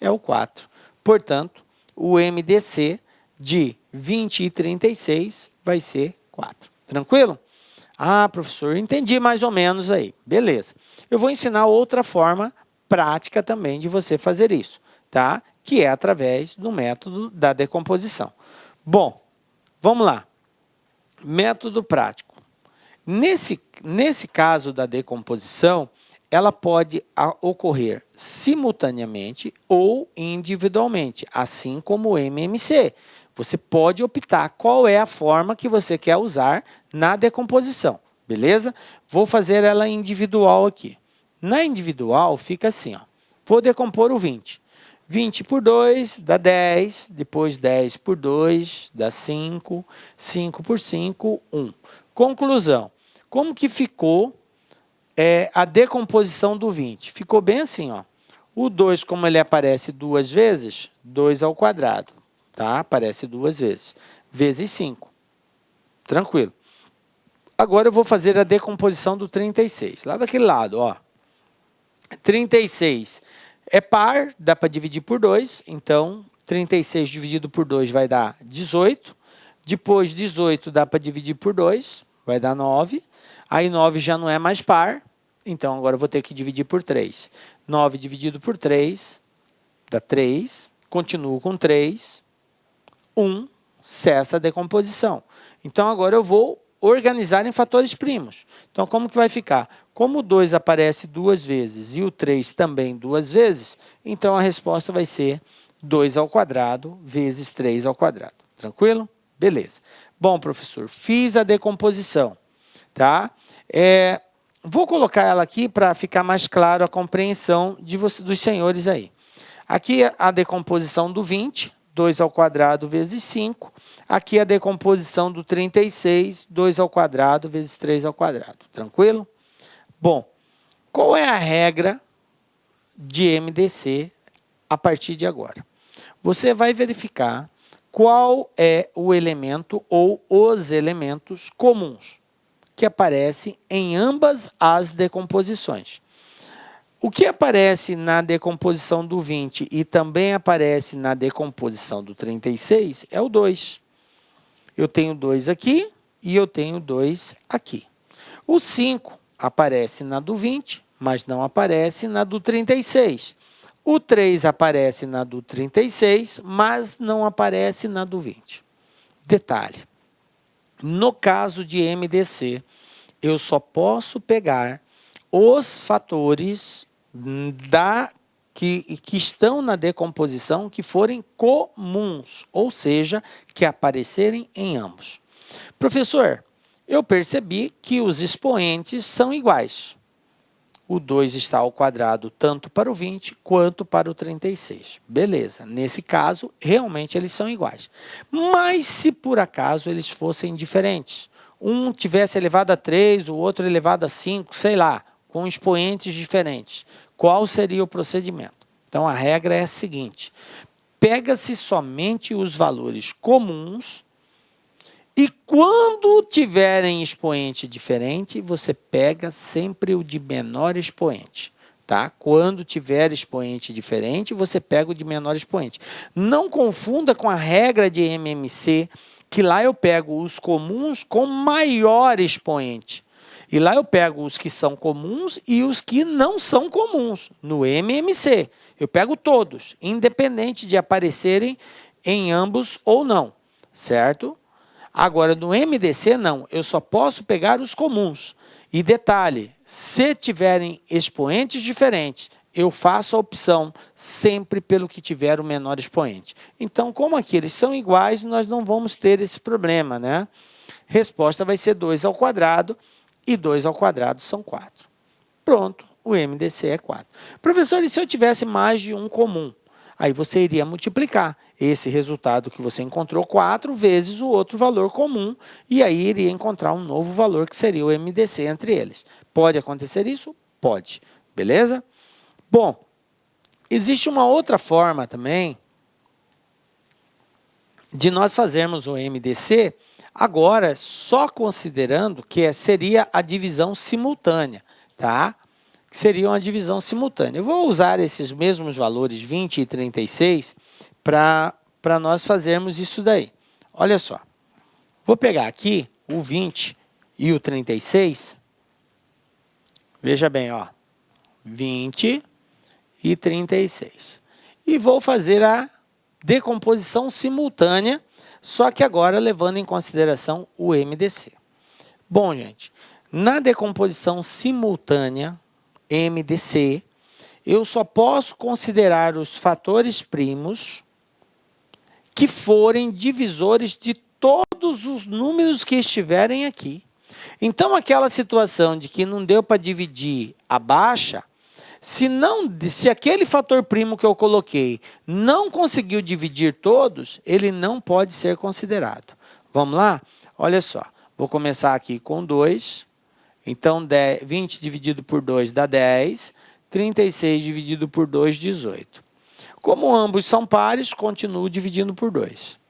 é o 4. Portanto, o MDC de 20 e 36 vai ser 4. Tranquilo? Ah, professor, entendi mais ou menos aí. Beleza. Eu vou ensinar outra forma prática também de você fazer isso, tá? Que é através do método da decomposição. Bom, vamos lá. Método prático. Nesse caso da decomposição, ela pode ocorrer simultaneamente ou individualmente, assim como o MMC. Você pode optar qual é a forma que você quer usar na decomposição, beleza? Vou fazer ela individual aqui. Na individual fica assim, ó. Vou decompor o 20. 20 por 2 dá 10, depois 10 por 2 dá 5, 5 por 5, 1. Conclusão. Como que ficou a decomposição do 20? Ficou bem assim, ó. O 2, como ele aparece duas vezes, 2 ao quadrado, tá? Aparece duas vezes, vezes 5. Tranquilo. Agora eu vou fazer a decomposição do 36. Lá daquele lado, ó. 36 é par, dá para dividir por 2, então 36 dividido por 2 vai dar 18. Depois 18 dá para dividir por 2, vai dar 9. Aí 9 já não é mais par, então agora eu vou ter que dividir por 3. 9 dividido por 3 dá 3, continuo com 3, 1, cessa a decomposição. Então agora eu vou organizar em fatores primos. Então como que vai ficar? Como o 2 aparece duas vezes e o 3 também duas vezes, então a resposta vai ser 2 ao quadrado vezes 3 ao quadrado. Tranquilo? Beleza. Bom, professor, fiz a decomposição, tá? Vou colocar ela aqui para ficar mais claro a compreensão dos senhores aí. Aqui a decomposição do 20, 2 ao quadrado vezes 5. Aqui a decomposição do 36, 2 ao quadrado vezes 3 ao quadrado. Tranquilo? Bom, qual é a regra de MDC a partir de agora? Você vai verificar qual é o elemento ou os elementos comuns que aparecem em ambas as decomposições. O que aparece na decomposição do 20 e também aparece na decomposição do 36 é o 2. Eu tenho 2 aqui e eu tenho 2 aqui. O 5 aparece na do 20, mas não aparece na do 36. O 3 aparece na do 36, mas não aparece na do 20. Detalhe. No caso de MDC, eu só posso pegar os fatores que estão na decomposição que forem comuns, ou seja, que aparecerem em ambos. Professor, eu percebi que os expoentes são iguais. O 2 está ao quadrado tanto para o 20 quanto para o 36. Beleza, nesse caso, realmente eles são iguais. Mas se por acaso eles fossem diferentes, um tivesse elevado a 3, o outro elevado a 5, sei lá, com expoentes diferentes, qual seria o procedimento? Então, a regra é a seguinte: pega-se somente os valores comuns E quando tiverem expoente diferente, você pega sempre o de menor expoente. Tá? Quando tiver expoente diferente, você pega o de menor expoente. Não confunda com a regra de MMC, que lá eu pego os comuns com maior expoente. E lá eu pego os que são comuns e os que não são comuns. No MMC, eu pego todos, independente de aparecerem em ambos ou não, certo? Agora, no MDC, não. Eu só posso pegar os comuns. E detalhe, se tiverem expoentes diferentes, eu faço a opção sempre pelo que tiver o menor expoente. Então, como aqui eles são iguais, nós não vamos ter esse problema, né? Resposta vai ser 2 ao quadrado, e 2 ao quadrado são 4. Pronto, o MDC é 4. Professor, e se eu tivesse mais de um comum? Aí você iria multiplicar esse resultado que você encontrou 4 vezes o outro valor comum, e aí iria encontrar um novo valor que seria o MDC entre eles. Pode acontecer isso? Pode. Beleza? Bom, existe uma outra forma também de nós fazermos o MDC, agora só considerando que seria a divisão simultânea, tá? Que seria uma divisão simultânea. Eu vou usar esses mesmos valores 20 e 36 para nós fazermos isso daí. Olha só, vou pegar aqui o 20 e o 36, veja bem, ó, 20 e 36. E vou fazer a decomposição simultânea, só que agora levando em consideração o MDC. Bom, gente, na decomposição simultânea, MDC, eu só posso considerar os fatores primos que forem divisores de todos os números que estiverem aqui. Então, aquela situação de que não deu para dividir a baixa, se aquele fator primo que eu coloquei não conseguiu dividir todos, ele não pode ser considerado. Vamos lá? Olha só, vou começar aqui com 2. Então, 20 dividido por 2 dá 10. 36 dividido por 2, 18. Como ambos são pares, continuo dividindo por 2.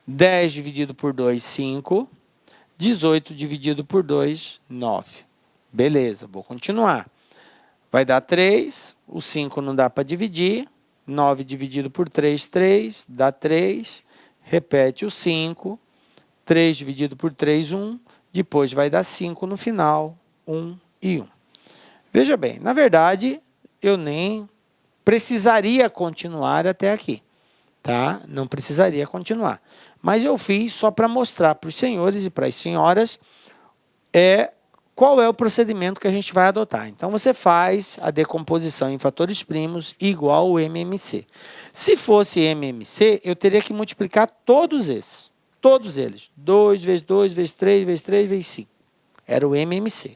10 dividido por 2, 5. 18 dividido por 2, 9. Beleza, vou continuar. Vai dar 3, o 5 não dá para dividir. 9 dividido por 3, 3, dá 3. Repete o 5. 3 dividido por 3, 1. Depois vai dar 5 no final, 1 e 1. Veja bem, na verdade, eu nem precisaria continuar até aqui, tá? Não precisaria continuar. Mas eu fiz só para mostrar para os senhores e para as senhoras qual é o procedimento que a gente vai adotar. Então, você faz a decomposição em fatores primos igual ao MMC. Se fosse MMC, eu teria que multiplicar todos esses. Todos eles. 2 vezes 2, vezes 3, vezes 3, vezes 5. Era o MMC.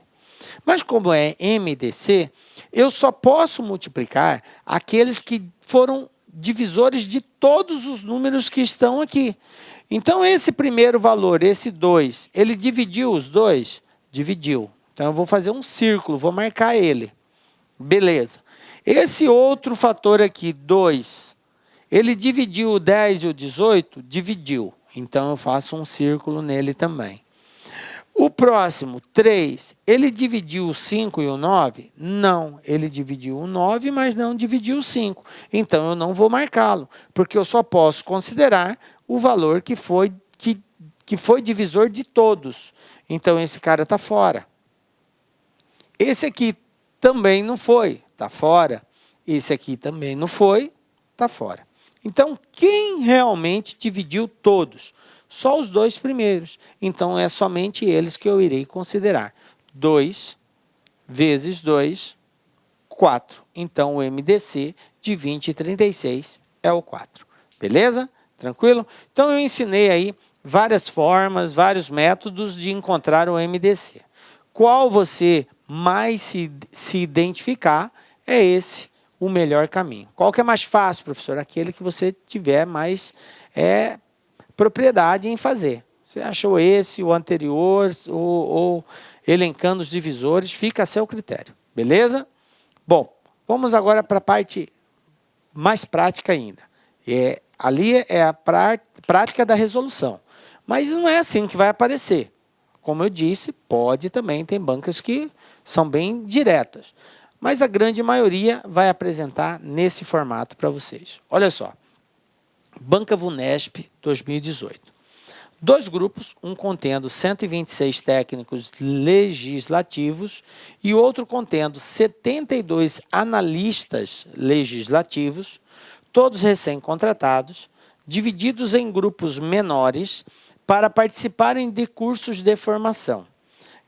Mas como é MDC, eu só posso multiplicar aqueles que foram divisores de todos os números que estão aqui. Então, esse primeiro valor, esse 2, ele dividiu os dois? Dividiu. Então, eu vou fazer um círculo, vou marcar ele. Beleza. Esse outro fator aqui, 2, ele dividiu o 10 e o 18? Dividiu. Então, eu faço um círculo nele também. O próximo, 3, ele dividiu o 5 e o 9? Não, ele dividiu o 9, mas não dividiu o 5. Então, eu não vou marcá-lo, porque eu só posso considerar o valor que foi divisor de todos. Então, esse cara está fora. Esse aqui também não foi, está fora. Esse aqui também não foi, está fora. Então, quem realmente dividiu todos? Só os dois primeiros. Então, é somente eles que eu irei considerar. 2 vezes 2, 4. Então, o MDC de 20 e 36 é o 4. Beleza? Tranquilo? Então, eu ensinei aí várias formas, vários métodos de encontrar o MDC. Qual você mais se identificar, é esse o melhor caminho. Qual que é mais fácil, professor? Aquele que você tiver mais propriedade em fazer. Você achou esse, o anterior, ou elencando os divisores, fica a seu critério. Beleza? Bom, vamos agora para a parte mais prática ainda. Ali é a prática da resolução. Mas não é assim que vai aparecer. Como eu disse, pode também, tem bancas que são bem diretas. Mas a grande maioria vai apresentar nesse formato para vocês. Olha só, Banca VUNESP 2018. 2 grupos, um contendo 126 técnicos legislativos e outro contendo 72 analistas legislativos, todos recém-contratados, divididos em grupos menores para participarem de cursos de formação.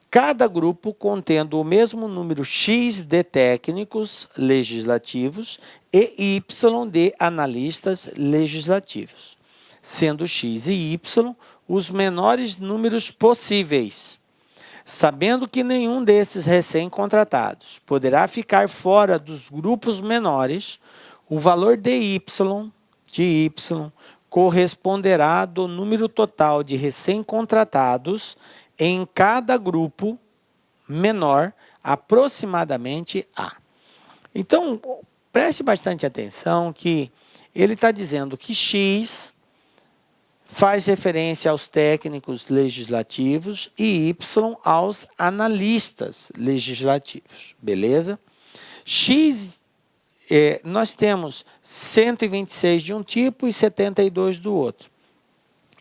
Cada grupo contendo o mesmo número X de técnicos legislativos e Y de analistas legislativos, sendo X e Y os menores números possíveis. Sabendo que nenhum desses recém-contratados poderá ficar fora dos grupos menores, o valor de Y corresponderá do número total de recém-contratados em cada grupo menor, aproximadamente A. Então, preste bastante atenção que ele está dizendo que X faz referência aos técnicos legislativos e Y aos analistas legislativos, beleza? X, nós temos 126 de um tipo e 72 do outro.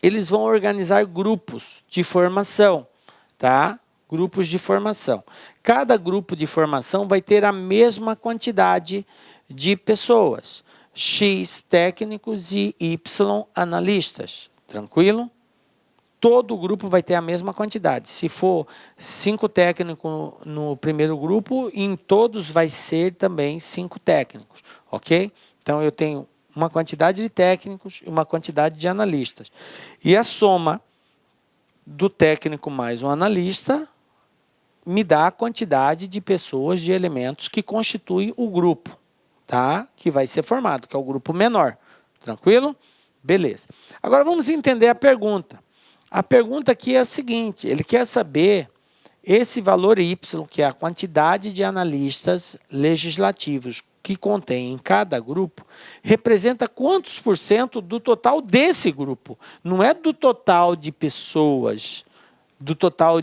Eles vão organizar grupos de formação, tá? Grupos de formação. Cada grupo de formação vai ter a mesma quantidade de pessoas. X técnicos e Y analistas. Tranquilo? Todo grupo vai ter a mesma quantidade. Se for 5 técnicos no primeiro grupo, em todos vai ser também 5 técnicos, ok? Então, eu tenho uma quantidade de técnicos e uma quantidade de analistas. E a soma do técnico mais um analista me dá a quantidade de pessoas, de elementos que constituem o grupo, tá? Que vai ser formado, que é o grupo menor. Tranquilo? Beleza. Agora vamos entender a pergunta. A pergunta aqui é a seguinte, ele quer saber esse valor Y, que é a quantidade de analistas legislativos que contém em cada grupo, representa quantos por cento do total desse grupo? Não é do total de pessoas, do total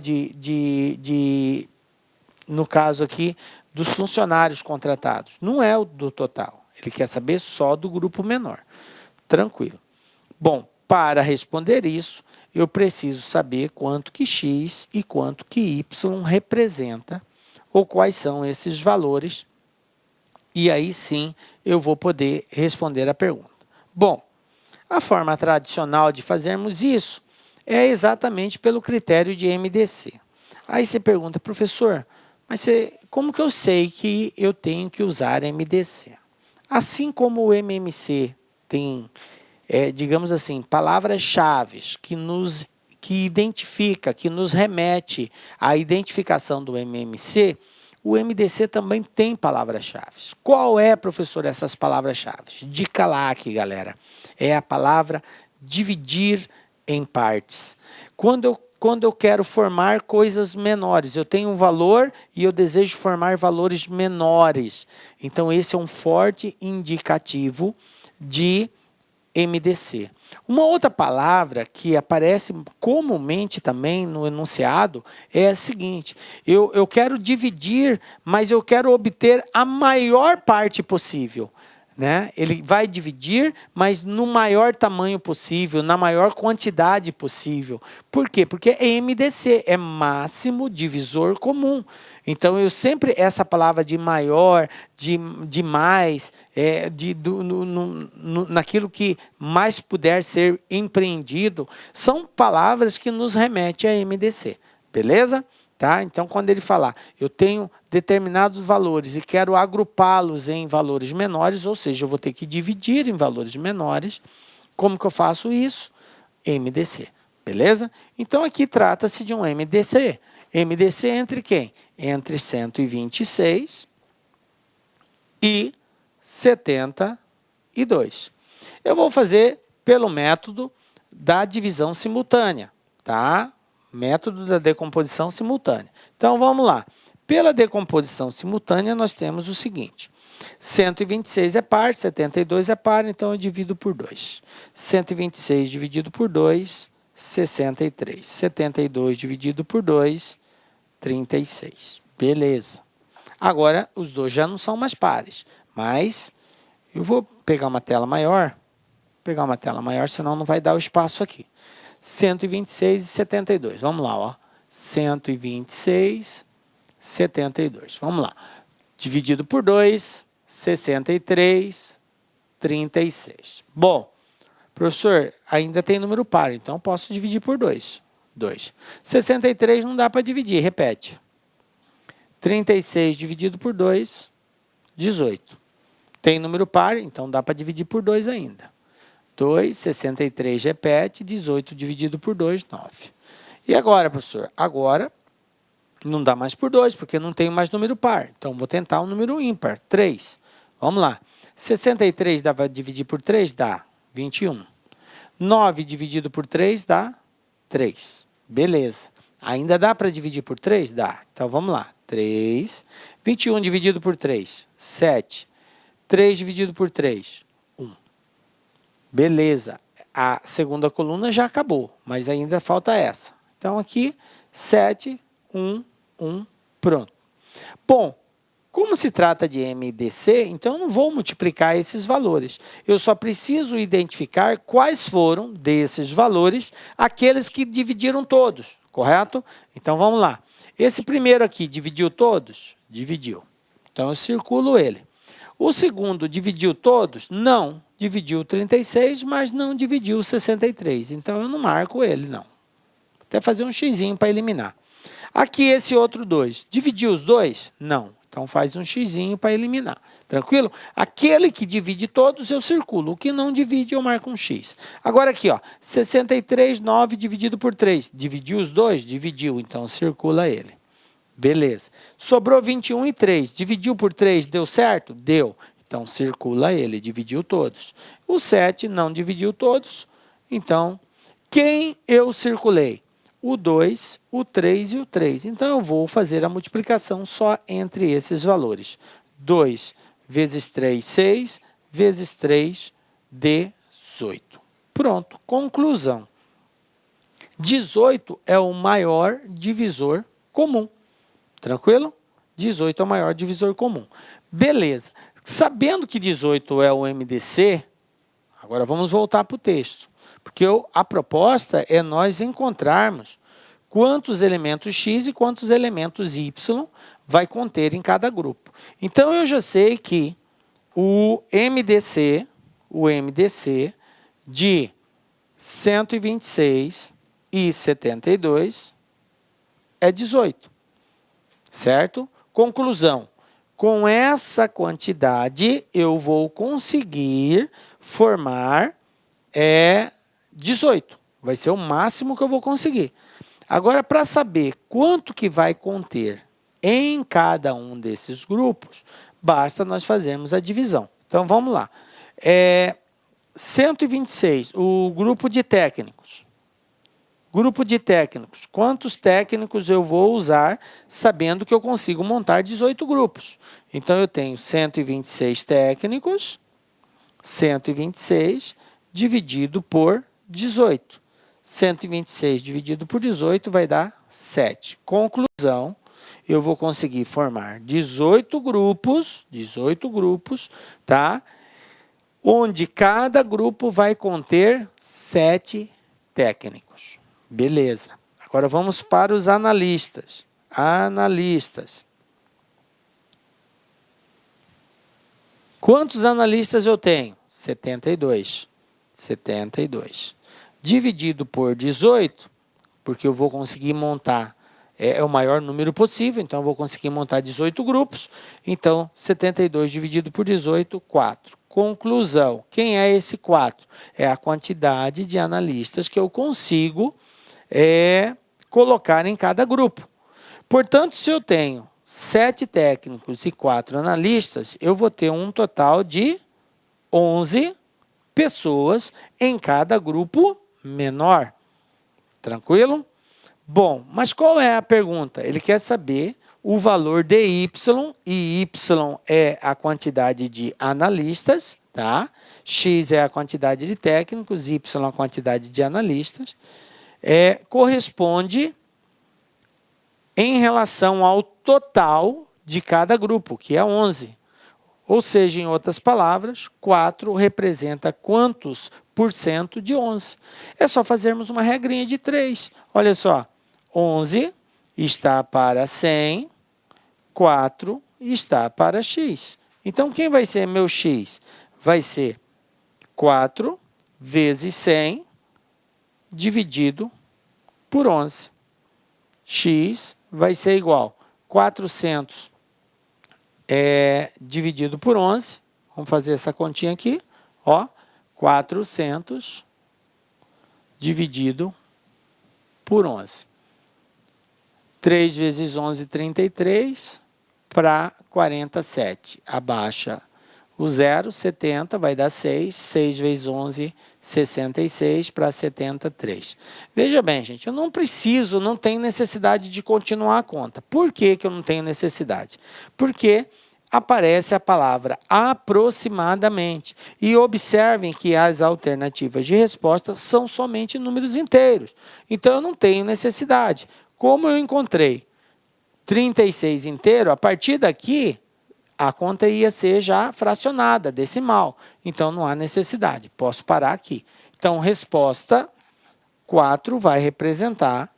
no caso aqui, dos funcionários contratados. Não é o do total. Ele quer saber só do grupo menor. Tranquilo. Bom, para responder isso, eu preciso saber quanto que X e quanto que Y representa, ou quais são esses valores, e aí sim eu vou poder responder a pergunta. Bom, a forma tradicional de fazermos isso é exatamente pelo critério de MDC. Aí você pergunta, professor, mas como que eu sei que eu tenho que usar MDC? Assim como o MMC tem, digamos assim, palavras-chave que identifica, que nos remete à identificação do MMC, o MDC também tem palavras-chave. Qual é, professor, essas palavras-chave? Dica lá aqui, galera. É a palavra dividir em partes. Quando eu quero formar coisas menores, eu tenho um valor e eu desejo formar valores menores. Então, esse é um forte indicativo de MDC. Uma outra palavra que aparece comumente também no enunciado é a seguinte, eu quero dividir, mas eu quero obter a maior parte possível. Né? Ele vai dividir, mas no maior tamanho possível, na maior quantidade possível. Por quê? Porque é MDC, é máximo divisor comum. Então, eu sempre, essa palavra de maior, de mais, naquilo que mais puder ser empreendido, são palavras que nos remetem a MDC. Beleza? Tá? Então, quando ele falar, eu tenho determinados valores e quero agrupá-los em valores menores, ou seja, eu vou ter que dividir em valores menores. Como que eu faço isso? MDC. Beleza? Então, aqui trata-se de um MDC. MDC entre quem? Entre 126 e 72. Eu vou fazer pelo método da divisão simultânea, tá? Método da decomposição simultânea. Então, vamos lá. Pela decomposição simultânea, nós temos o seguinte. 126 é par, 72 é par, então eu divido por 2. 126 dividido por 2, 63. 72 dividido por 2, 36. Beleza. Agora, os dois já não são mais pares, mas eu vou pegar uma tela maior, senão não vai dar o espaço aqui. 126 e 72. Vamos lá, ó. 126, 72. Vamos lá. Dividido por 2, 63, 36. Bom, professor, ainda tem número par, então posso dividir por 2. 2. 63 não dá para dividir, repete. 36 dividido por 2, 18. Tem número par, então dá para dividir por 2 ainda. 2, 63 repete, 18 dividido por 2, 9. E agora, professor? Agora não dá mais por 2, porque não tenho mais número par. Então, vou tentar um número ímpar, 3. Vamos lá. 63 dá para dividir por 3? Dá, 21. 9 dividido por 3 dá 3. Beleza. Ainda dá para dividir por 3? Dá. Então, vamos lá. 3. 21 dividido por 3, 7. 3 dividido por 3, 1. Beleza. A segunda coluna já acabou, mas ainda falta essa. Então, aqui, 7, 1, 1, pronto. Bom, como se trata de MDC, então eu não vou multiplicar esses valores. Eu só preciso identificar quais foram desses valores aqueles que dividiram todos, correto? Então, vamos lá. Esse primeiro aqui dividiu todos? Dividiu. Então, eu circulo ele. O segundo dividiu todos? Não. Dividiu 36, mas não dividiu 63. Então, eu não marco ele, não. Vou até fazer um xizinho para eliminar. Aqui, esse outro 2. Dividiu os dois? Não. Então, faz um xizinho para eliminar. Tranquilo? Aquele que divide todos, eu circulo. O que não divide, eu marco um X. Agora aqui, ó, 63, 9 dividido por 3. Dividiu os dois? Dividiu. Então, circula ele. Beleza. Sobrou 21 e 3. Dividiu por 3, deu certo? Deu. Então, circula ele, dividiu todos. O 7 não dividiu todos. Então, quem eu circulei? O 2, o 3 e o 3. Então, eu vou fazer a multiplicação só entre esses valores. 2 vezes 3, 6, vezes 3, 18. Pronto, conclusão. 18 é o maior divisor comum. Tranquilo? 18 é o maior divisor comum. Beleza. Sabendo que 18 é o MDC, agora vamos voltar para o texto. Porque a proposta é nós encontrarmos quantos elementos X e quantos elementos Y vai conter em cada grupo. Então, eu já sei que o MDC de 126 e 72 é 18. Certo? Conclusão. Com essa quantidade, eu vou conseguir formar 18. Vai ser o máximo que eu vou conseguir. Agora, para saber quanto que vai conter em cada um desses grupos, basta nós fazermos a divisão. Então, vamos lá. 126, o grupo de técnicos. Grupo de técnicos. Quantos técnicos eu vou usar sabendo que eu consigo montar 18 grupos? Então, eu tenho 126 técnicos, 126 dividido por 18. 126 dividido por 18 vai dar 7. Conclusão, eu vou conseguir formar 18 grupos, tá? Onde cada grupo vai conter 7 técnicos. Beleza. Agora vamos para os analistas. Quantos analistas eu tenho? 72. Dividido por 18, porque eu vou conseguir montar, é o maior número possível, então eu vou conseguir montar 18 grupos. Então, 72 dividido por 18, 4. Conclusão, quem é esse 4? É a quantidade de analistas que eu consigo colocar em cada grupo. Portanto, se eu tenho 7 técnicos e 4 analistas, eu vou ter um total de 11 pessoas em cada grupo menor. Tranquilo? Bom, mas qual é a pergunta? Ele quer saber o valor de Y, e Y é a quantidade de analistas, tá? X é a quantidade de técnicos, Y é a quantidade de analistas. corresponde em relação ao total de cada grupo, que é 11. Ou seja, em outras palavras, 4 representa quantos por cento de 11? É só fazermos uma regrinha de 3. Olha só, 11 está para 100, 4 está para x. Então, quem vai ser meu x? Vai ser 4 vezes 100 dividido por 11. X vai ser igual a 400 dividido por 11. Vamos fazer essa continha aqui. Ó, 400 dividido por 11. 3 vezes 11, 33, para 47. Abaixa o 0, 70, vai dar 6. 6 vezes 11, 66, para 73. Veja bem, gente, eu não preciso, não tenho necessidade de continuar a conta. Por que que eu não tenho necessidade? Porque aparece a palavra aproximadamente. E observem que as alternativas de resposta são somente números inteiros. Então, eu não tenho necessidade. Como eu encontrei 36 inteiro, a partir daqui, a conta ia ser já fracionada, decimal. Então, não há necessidade. Posso parar aqui. Então, resposta 4 vai representar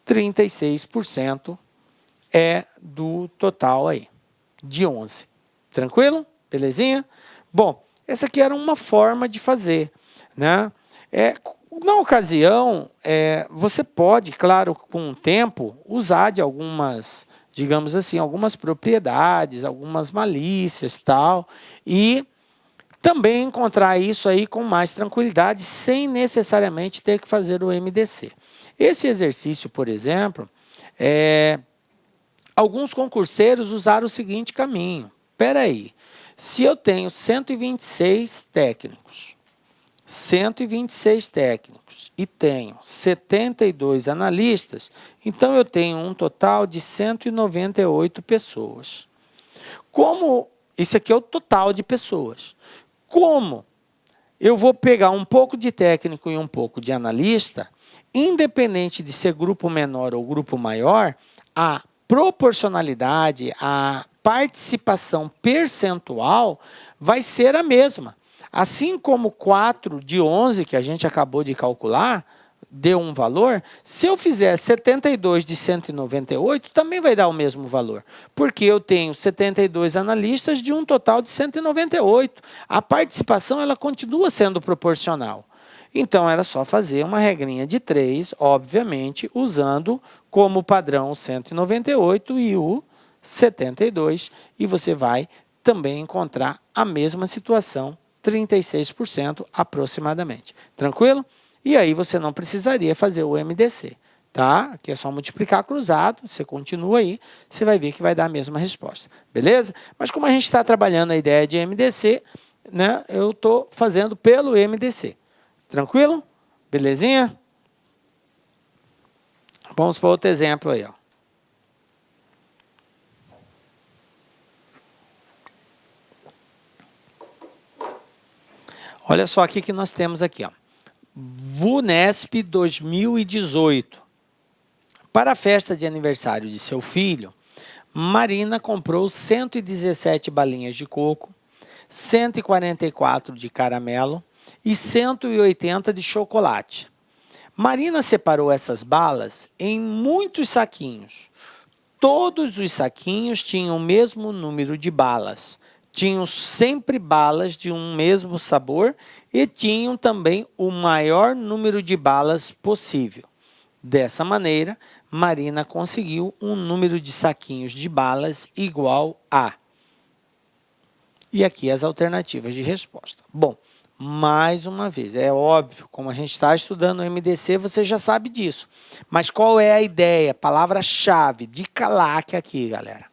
36% do total aí, de 11. Tranquilo? Belezinha? Bom, essa aqui era uma forma de fazer, né? Na ocasião, você pode, claro, com o tempo, usar de algumas, digamos assim, algumas propriedades, algumas malícias, tal, e também encontrar isso aí com mais tranquilidade, sem necessariamente ter que fazer o MDC. Esse exercício, por exemplo, alguns concurseiros usaram o seguinte caminho. Espera aí, se eu tenho 126 técnicos, e tenho 72 analistas, então eu tenho um total de 198 pessoas. Isso aqui é o total de pessoas. Como eu vou pegar um pouco de técnico e um pouco de analista, independente de ser grupo menor ou grupo maior, a proporcionalidade, a participação percentual vai ser a mesma. Assim como 4 de 11, que a gente acabou de calcular, deu um valor, se eu fizer 72 de 198, também vai dar o mesmo valor. Porque eu tenho 72 analistas de um total de 198. A participação ela continua sendo proporcional. Então, era só fazer uma regrinha de 3, obviamente, usando como padrão o 198 e o 72, e você vai também encontrar a mesma situação, 36% aproximadamente. Tranquilo? E aí você não precisaria fazer o MDC, tá? Aqui é só multiplicar cruzado, você continua aí, você vai ver que vai dar a mesma resposta, beleza? Mas como a gente está trabalhando a ideia de MDC, né, eu estou fazendo pelo MDC. Tranquilo? Belezinha? Vamos para outro exemplo aí, ó. Olha só aqui que nós temos aqui, ó. VUNESP 2018. Para a festa de aniversário de seu filho, Marina comprou 117 balinhas de coco, 144 de caramelo e 180 de chocolate. Marina separou essas balas em muitos saquinhos. Todos os saquinhos tinham o mesmo número de balas. Tinham sempre balas de um mesmo sabor e tinham também o maior número de balas possível. Dessa maneira, Marina conseguiu um número de saquinhos de balas igual a... E aqui as alternativas de resposta. Bom, mais uma vez, é óbvio, como a gente está estudando o MDC, você já sabe disso. Mas qual é a ideia? Palavra-chave, dica láctea aqui, galera.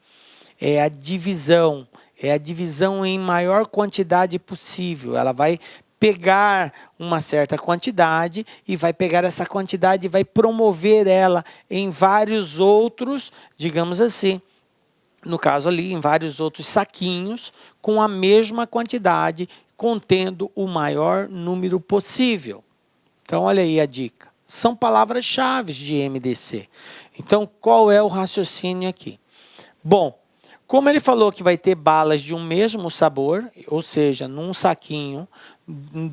É a divisão. É a divisão em maior quantidade possível. Ela vai pegar uma certa quantidade e vai pegar essa quantidade e vai promover ela em vários outros, digamos assim, no caso ali, em vários outros saquinhos, com a mesma quantidade, contendo o maior número possível. Então, olha aí a dica. São palavras-chave de MDC. Então, qual é o raciocínio aqui? Bom, como ele falou que vai ter balas de um mesmo sabor, ou seja, num saquinho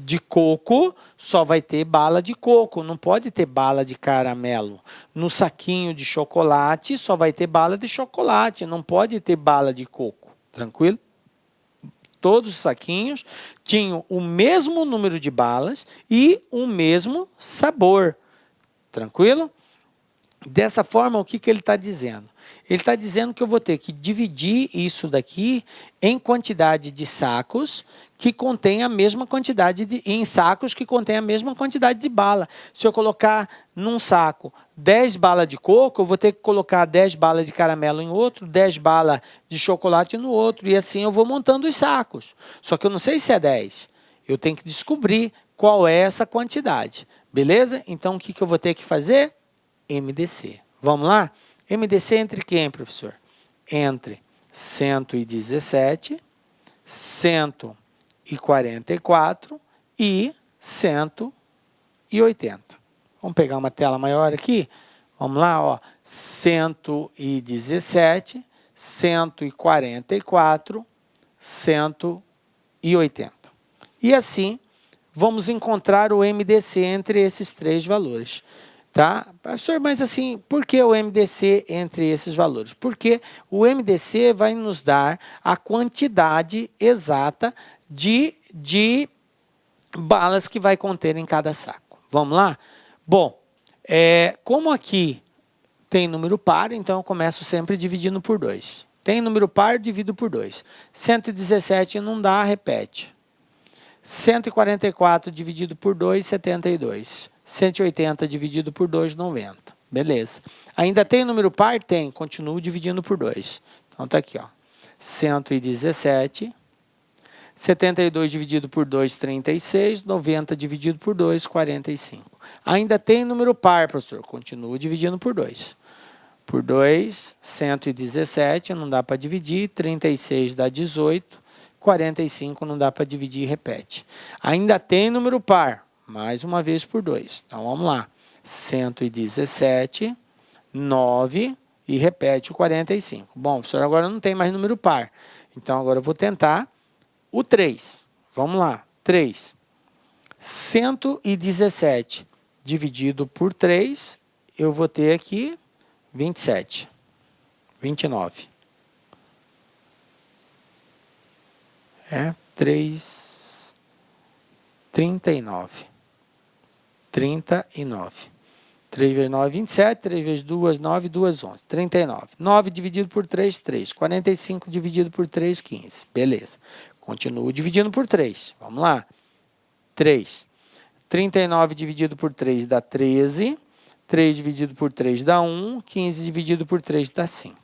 de coco, só vai ter bala de coco, não pode ter bala de caramelo. No saquinho de chocolate, só vai ter bala de chocolate, não pode ter bala de coco. Tranquilo? Todos os saquinhos tinham o mesmo número de balas e o mesmo sabor. Tranquilo? Dessa forma, o que ele está dizendo? Ele está dizendo que eu vou ter que dividir isso daqui em quantidade de sacos que contém a mesma quantidade em sacos que contém a mesma quantidade de bala. Se eu colocar num saco 10 balas de coco, eu vou ter que colocar 10 balas de caramelo em outro, 10 balas de chocolate no outro, e assim eu vou montando os sacos. Só que eu não sei se é 10. Eu tenho que descobrir qual é essa quantidade. Beleza? Então, o que eu vou ter que fazer? MDC. Vamos lá? MDC entre quem, professor? Entre 117, 144 e 180. Vamos pegar uma tela maior aqui? Vamos lá, ó. 117, 144, 180. E assim, vamos encontrar o MDC entre esses três valores. Tá? Professor, mas assim, por que o MDC entre esses valores? Porque o MDC vai nos dar a quantidade exata de balas que vai conter em cada saco. Vamos lá? Bom, como aqui tem número par, então eu começo sempre dividindo por 2. Tem número par, divido por 2. 117 não dá, repete. 144 dividido por 2, 72. 180 dividido por 2, 90. Beleza. Ainda tem número par? Tem. Continuo dividindo por 2. Então, está aqui, ó. 117. 72 dividido por 2, 36. 90 dividido por 2, 45. Ainda tem número par, professor. Continuo dividindo por 2. Por 2, 117. Não dá para dividir. 36 dá 18. 45 não dá para dividir e repete. Ainda tem número par. Mais uma vez por 2. Então, vamos lá. 117, 9 e repete o 45. Bom, professor, agora não tem mais número par. Então, agora eu vou tentar o 3. Vamos lá. 3. 117 dividido por 3, eu vou ter aqui 27. 29. 3, 39. 39. 3 vezes 9, 27. 3 vezes 2, 9. 2, 11. 39. 9 dividido por 3, 3. 45 dividido por 3, 15. Beleza. Continuo dividindo por 3. Vamos lá. 3. 39 dividido por 3 dá 13. 3 dividido por 3 dá 1. 15 dividido por 3 dá 5.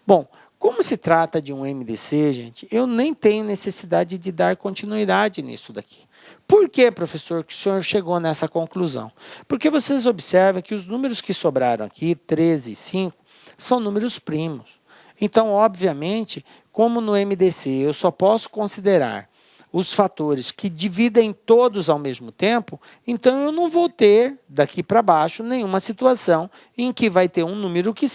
Bom, como se trata de um MDC, gente, eu nem tenho necessidade de dar continuidade nisso daqui. Por que, professor, que o senhor chegou nessa conclusão? Porque vocês observam que os números que sobraram aqui, 13 e 5, são números primos. Então, obviamente, como no MDC eu só posso considerar os fatores que dividem todos ao mesmo tempo, então eu não vou ter, daqui para baixo, nenhuma situação em que vai ter um número que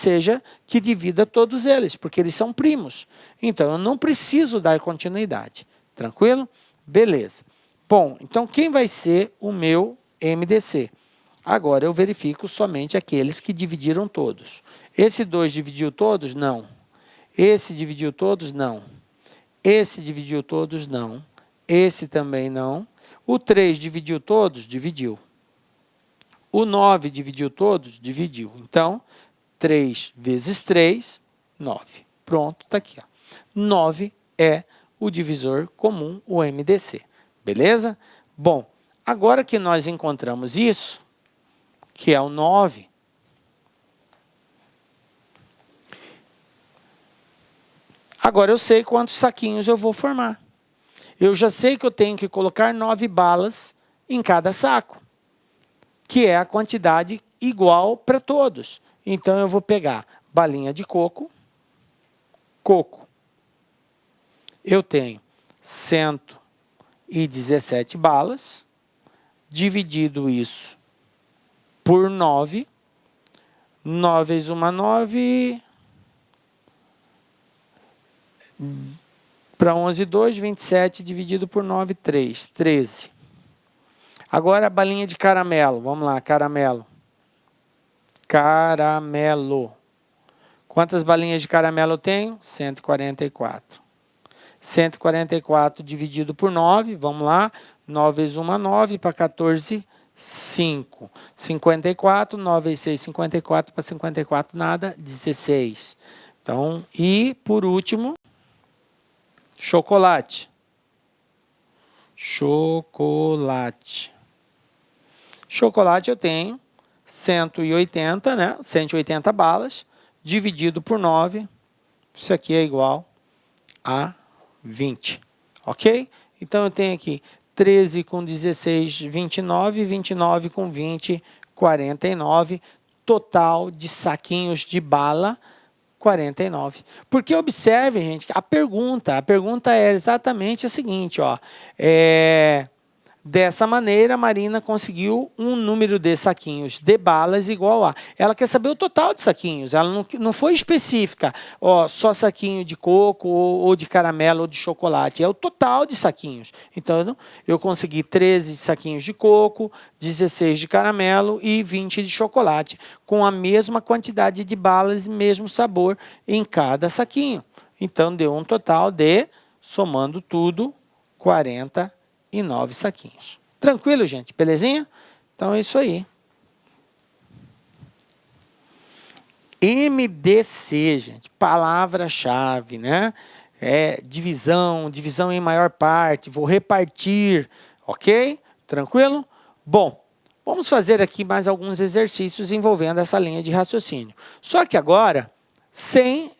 divida todos eles, porque eles são primos. Então, eu não preciso dar continuidade. Tranquilo? Beleza. Bom, então quem vai ser o meu MDC? Agora eu verifico somente aqueles que dividiram todos. Esse 2 dividiu todos? Não. Esse dividiu todos? Não. Esse dividiu todos? Não. Esse também não. O 3 dividiu todos? Dividiu. O 9 dividiu todos? Dividiu. Então, 3 vezes 3, 9. Pronto, está aqui. Ó. 9 é o divisor comum, o MDC. Beleza? Bom, agora que nós encontramos isso, que é o 9, agora eu sei quantos saquinhos eu vou formar. Eu já sei que eu tenho que colocar 9 balas em cada saco, que é a quantidade igual para todos. Então, eu vou pegar balinha de coco. Eu tenho 117 balas, dividido isso por 9. 9 vezes 1, 9. Para 11, 2, 27 dividido por 9, 3. 13. Agora a balinha de caramelo. Vamos lá, caramelo. Caramelo. Quantas balinhas de caramelo eu tenho? 144. 144 dividido por 9. Vamos lá. 9 vezes 1, 9. Para 14, 5. 54. 9 vezes 6, 54. Para 54, nada. 16. Então, e por último, chocolate. Chocolate. Chocolate eu tenho 180, né? 180 balas, dividido por 9. Isso aqui é igual a 20. Ok? Então eu tenho aqui 13 com 16, 29. 29 com 20, 49. Total de saquinhos de bala, 49. Porque observe, gente, a pergunta é exatamente a seguinte, ó. Dessa maneira, a Marina conseguiu um número de saquinhos de balas igual a... Ela quer saber o total de saquinhos, ela não foi específica, ó, só saquinho de coco, ou de caramelo, ou de chocolate, é o total de saquinhos. Então, eu consegui 13 saquinhos de coco, 16 de caramelo e 20 de chocolate, com a mesma quantidade de balas e mesmo sabor em cada saquinho. Então, deu um total de, somando tudo, 49 saquinhos. Tranquilo, gente? Belezinha? Então é isso aí. MDC, gente. Palavra-chave, né? Divisão em maior parte. Vou repartir. Ok? Tranquilo? Bom, vamos fazer aqui mais alguns exercícios envolvendo essa linha de raciocínio. Só que agora, sem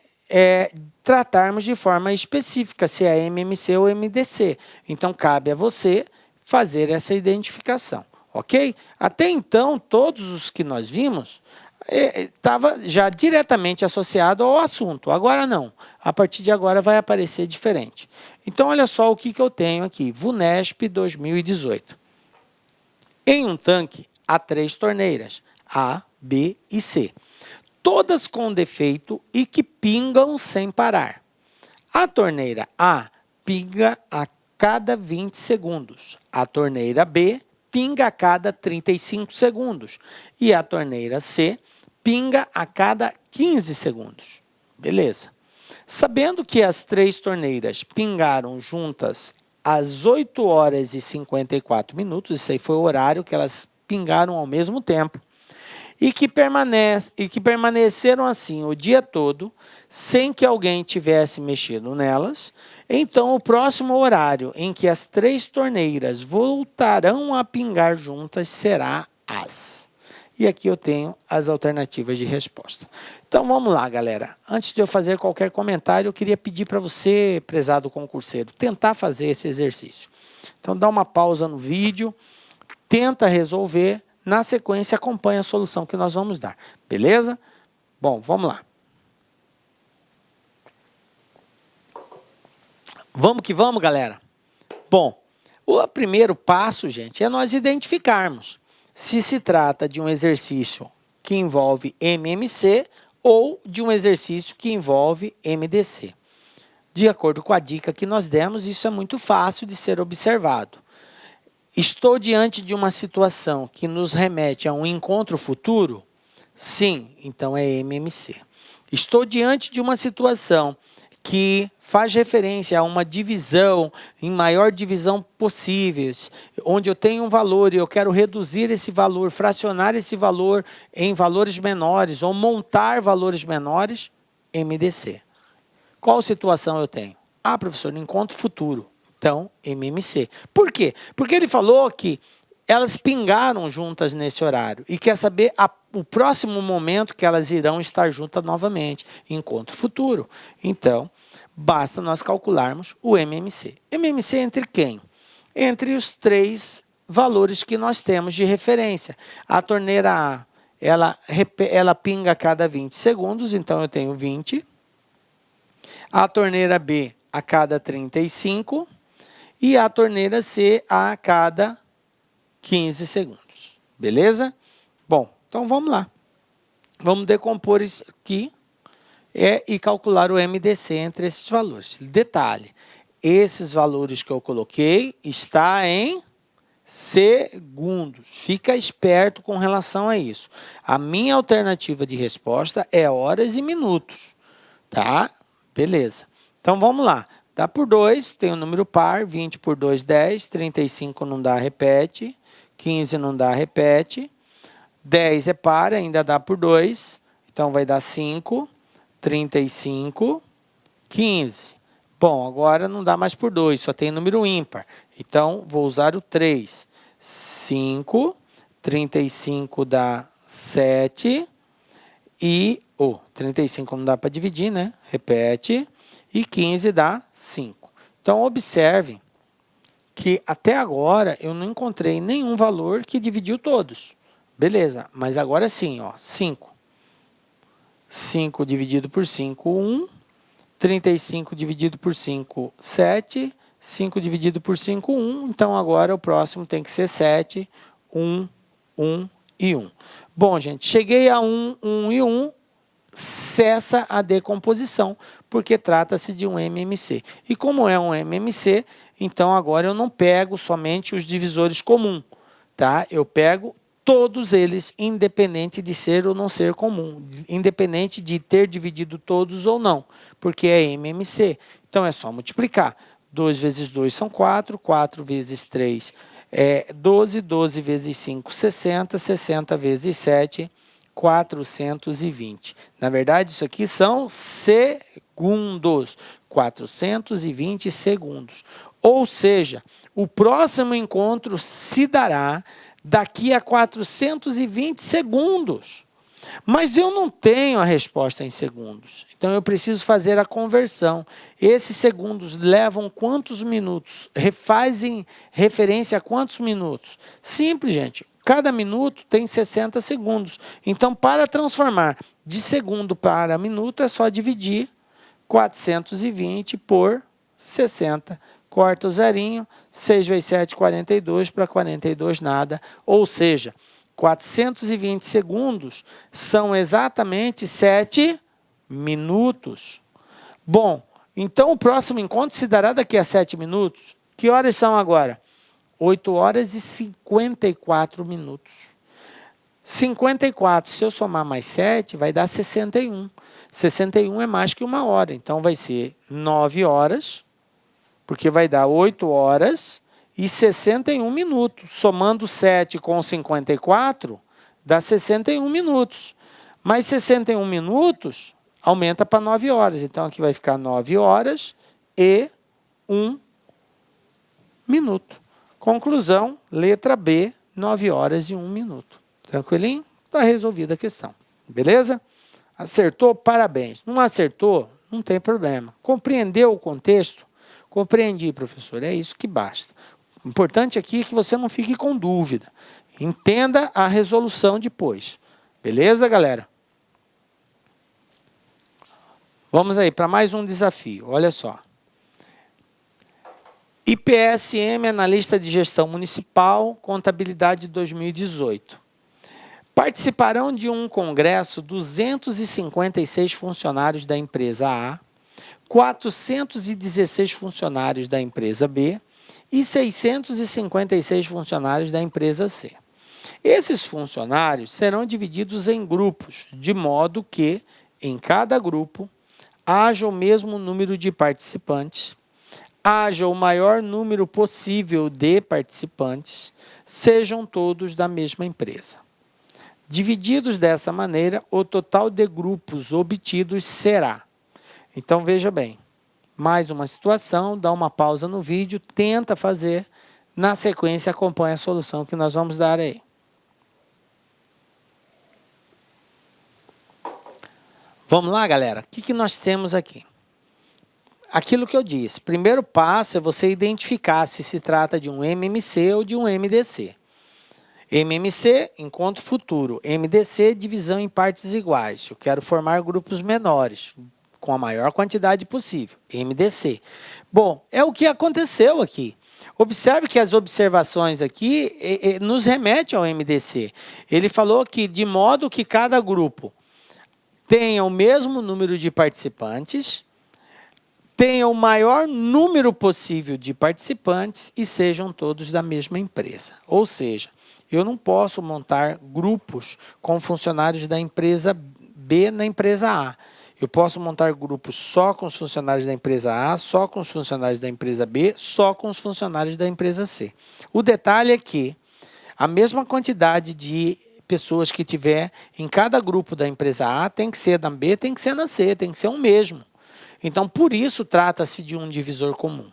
tratarmos de forma específica se é MMC ou MDC. Então, cabe a você fazer essa identificação, ok? Até então, todos os que nós vimos estava já diretamente associado ao assunto. Agora não. A partir de agora vai aparecer diferente. Então, olha só o que eu tenho aqui. VUNESP 2018. Em um tanque, há 3 torneiras, A, B e C. Todas com defeito e que pingam sem parar. A torneira A pinga a cada 20 segundos. A torneira B pinga a cada 35 segundos. E a torneira C pinga a cada 15 segundos. Beleza. Sabendo que as 3 torneiras pingaram juntas às 8 horas e 54 minutos, isso aí foi o horário que elas pingaram ao mesmo tempo, e que permaneceram assim o dia todo, sem que alguém tivesse mexido nelas, então o próximo horário em que as 3 torneiras voltarão a pingar juntas será às. E aqui eu tenho as alternativas de resposta. Então vamos lá, galera. Antes de eu fazer qualquer comentário, eu queria pedir para você, prezado concurseiro, tentar fazer esse exercício. Então dá uma pausa no vídeo, tenta resolver. Na sequência, acompanha a solução que nós vamos dar. Beleza? Bom, vamos lá. Vamos que vamos, galera? Bom, o primeiro passo, gente, é nós identificarmos se se trata de um exercício que envolve MMC ou de um exercício que envolve MDC. De acordo com a dica que nós demos, isso é muito fácil de ser observado. Estou diante de uma situação que nos remete a um encontro futuro? Sim, então é MMC. Estou diante de uma situação que faz referência a uma divisão, em maior divisão possível, onde eu tenho um valor e eu quero reduzir esse valor, fracionar esse valor em valores menores ou montar valores menores, MDC. Qual situação eu tenho? Ah, professor, encontro futuro. Então, MMC. Por quê? Porque ele falou que elas pingaram juntas nesse horário e quer saber o próximo momento que elas irão estar juntas novamente. Encontro futuro. Então, basta nós calcularmos o MMC. MMC entre quem? Entre os 3 valores que nós temos de referência. A torneira A, ela pinga a cada 20 segundos, então eu tenho 20. A torneira B a cada 35 e a torneira C a cada 15 segundos. Beleza? Bom, Então, vamos lá. Vamos decompor isso aqui e calcular o MDC entre esses valores. Detalhe, esses valores que eu coloquei está em segundos. Fica esperto com relação a isso. A minha alternativa de resposta é horas e minutos. Tá? Beleza. Então, vamos lá. Dá por 2, tem um número par, 20 por 2, 10, 35 não dá, repete, 15 não dá, repete, 10 é par, ainda dá por 2, então vai dar 5, 35, 15. Bom, agora não dá mais por 2, só tem número ímpar. Então, vou usar o 3. 5, 35 dá 7 e... 35 não dá para dividir, né? Repete. E 15 dá 5. Então, observem que até agora eu não encontrei nenhum valor que dividiu todos. Beleza, mas agora sim, ó, 5. 5 dividido por 5, 1. 35 dividido por 5, 7. 5 dividido por 5, 1. Então, agora o próximo tem que ser 7, 1, 1 e 1. Bom, gente, cheguei a 1, 1 e 1. Cessa a decomposição, porque trata-se de um MMC. E como é um MMC, então agora eu não pego somente os divisores comuns, tá? Eu pego todos eles, independente de ser ou não ser comum, independente de ter dividido todos ou não, porque é MMC. Então é só multiplicar. 2 vezes 2 são 4, 4 vezes 3 é 12, 12 vezes 5, 60, 60 vezes 7, 420. Na verdade, isso aqui são segundos. 420 segundos. Ou seja, o próximo encontro se dará daqui a 420 segundos. Mas eu não tenho a resposta em segundos. Então, eu preciso fazer a conversão. Esses segundos levam quantos minutos? Fazem referência a quantos minutos? Simples, gente. Cada minuto tem 60 segundos. Então, para transformar de segundo para minuto, é só dividir 420 por 60. Corta o zerinho, 6 vezes 7, 42, para 42 nada. Ou seja, 420 segundos são exatamente 7 minutos. Bom, então o próximo encontro se dará daqui a 7 minutos. Que horas são agora? 8 horas e 54 minutos. 54, se eu somar mais 7, vai dar 61. 61 é mais que 1 hora, então vai ser 9 horas, porque vai dar 8 horas e 61 minutos. Somando 7 com 54, dá 61 minutos. Mas 61 minutos aumenta para 9 horas. Então, aqui vai ficar 9 horas e 1 minuto. Conclusão, letra B, 9 horas e 1 minuto. Tranquilinho? Está resolvida a questão. Beleza? Acertou? Parabéns. Não acertou? Não tem problema. Compreendeu o contexto? Compreendi, professor. É isso que basta. O importante aqui é que você não fique com dúvida. Entenda a resolução depois. Beleza, galera? Vamos aí para mais um desafio. Olha só. IPSM, Analista de Gestão Municipal, Contabilidade 2018. Participarão de um congresso 256 funcionários da empresa A, 416 funcionários da empresa B e 656 funcionários da empresa C. Esses funcionários serão divididos em grupos, de modo que, em cada grupo, haja o mesmo número de participantes, haja o maior número possível de participantes, sejam todos da mesma empresa. Divididos dessa maneira, o total de grupos obtidos será. Então, veja bem, mais uma situação, dá uma pausa no vídeo, tenta fazer, na sequência acompanha a solução que nós vamos dar aí. Vamos lá, galera? O que nós temos aqui? Aquilo que eu disse, primeiro passo é você identificar se se trata de um MMC ou de um MDC. MMC, encontro futuro. MDC, divisão em partes iguais. Eu quero formar grupos menores, com a maior quantidade possível. MDC. Bom, é o que aconteceu aqui. Observe que as observações aqui nos remetem ao MDC. Ele falou que de modo que cada grupo tenha o mesmo número de participantes, tenha o maior número possível de participantes e sejam todos da mesma empresa. Ou seja, eu não posso montar grupos com funcionários da empresa B na empresa A. Eu posso montar grupos só com os funcionários da empresa A, só com os funcionários da empresa B, só com os funcionários da empresa C. O detalhe é que a mesma quantidade de pessoas que tiver em cada grupo da empresa A tem que ser na B, tem que ser na C, tem que ser o mesmo. Então, por isso, trata-se de um divisor comum.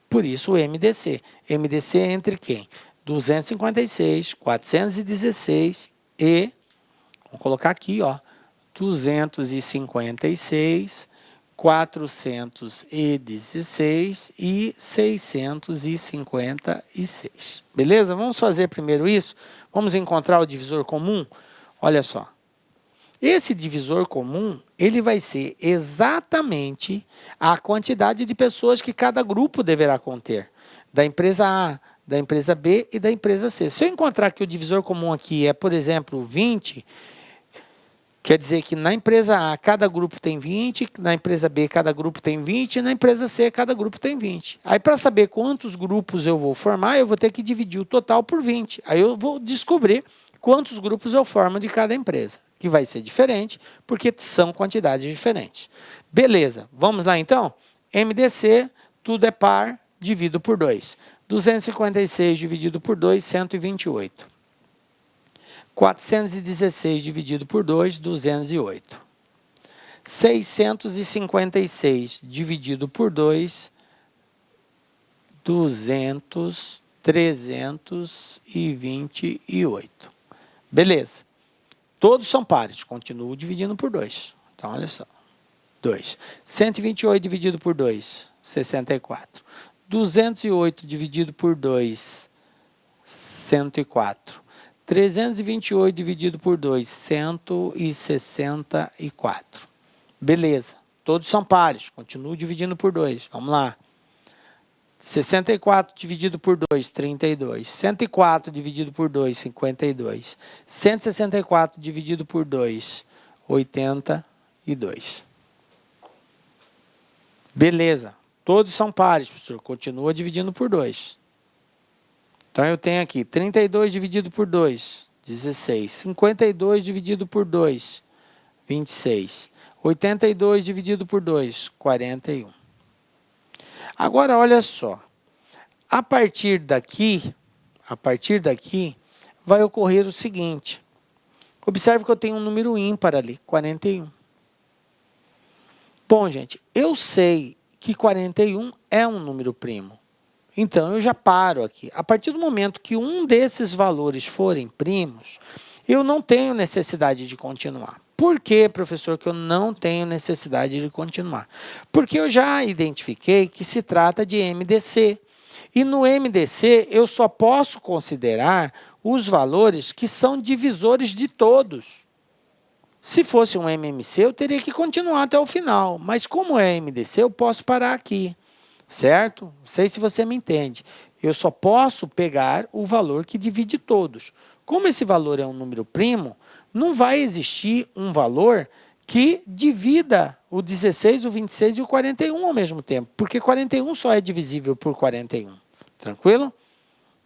Por isso, o MDC. MDC é entre quem? 256, 416 e, vamos colocar aqui, ó, 256, 416 e 656. Beleza? Vamos fazer primeiro isso? Vamos encontrar o divisor comum? Olha só. Esse divisor comum, ele vai ser exatamente a quantidade de pessoas que cada grupo deverá conter. Da empresa A, da empresa B e da empresa C. Se eu encontrar que o divisor comum aqui é, por exemplo, 20, quer dizer que na empresa A cada grupo tem 20, na empresa B cada grupo tem 20 e na empresa C cada grupo tem 20. Aí para saber quantos grupos eu vou formar, eu vou ter que dividir o total por 20. Aí eu vou descobrir quantos grupos eu formo de cada empresa, que vai ser diferente, porque são quantidades diferentes. Beleza, vamos lá então? MDC, tudo é par, divido por 2. 256 dividido por 2, 128. 416 dividido por 2, 208. 656 dividido por 2, 328. Beleza. Todos são pares. Continuo dividindo por 2. Então, olha só. 2. 128 dividido por 2, 64. 208 dividido por 2, 104. 328 dividido por 2, 164. Beleza. Todos são pares. Continuo dividindo por 2. Vamos lá. 64 dividido por 2, 32. 104 dividido por 2, 52. 164 dividido por 2, 82. Beleza. Todos são pares, professor. Continua dividindo por 2. Então, eu tenho aqui 32 dividido por 2, 16. 52 dividido por 2, 26. 82 dividido por 2, 41. Agora, olha só. A partir daqui, vai ocorrer o seguinte. Observe que eu tenho um número ímpar ali, 41. Bom, gente, eu sei que 41 é um número primo. Então, eu já paro aqui. A partir do momento que um desses valores forem primos, eu não tenho necessidade de continuar. Por que, professor, que eu não tenho necessidade de continuar? Porque eu já identifiquei que se trata de MDC. E no MDC, eu só posso considerar os valores que são divisores de todos. Se fosse um MMC, eu teria que continuar até o final. Mas como é MDC, eu posso parar aqui. Certo? Não sei se você me entende. Eu só posso pegar o valor que divide todos. Como esse valor é um número primo, não vai existir um valor que divida o 16, o 26 e o 41 ao mesmo tempo, porque 41 só é divisível por 41. Tranquilo?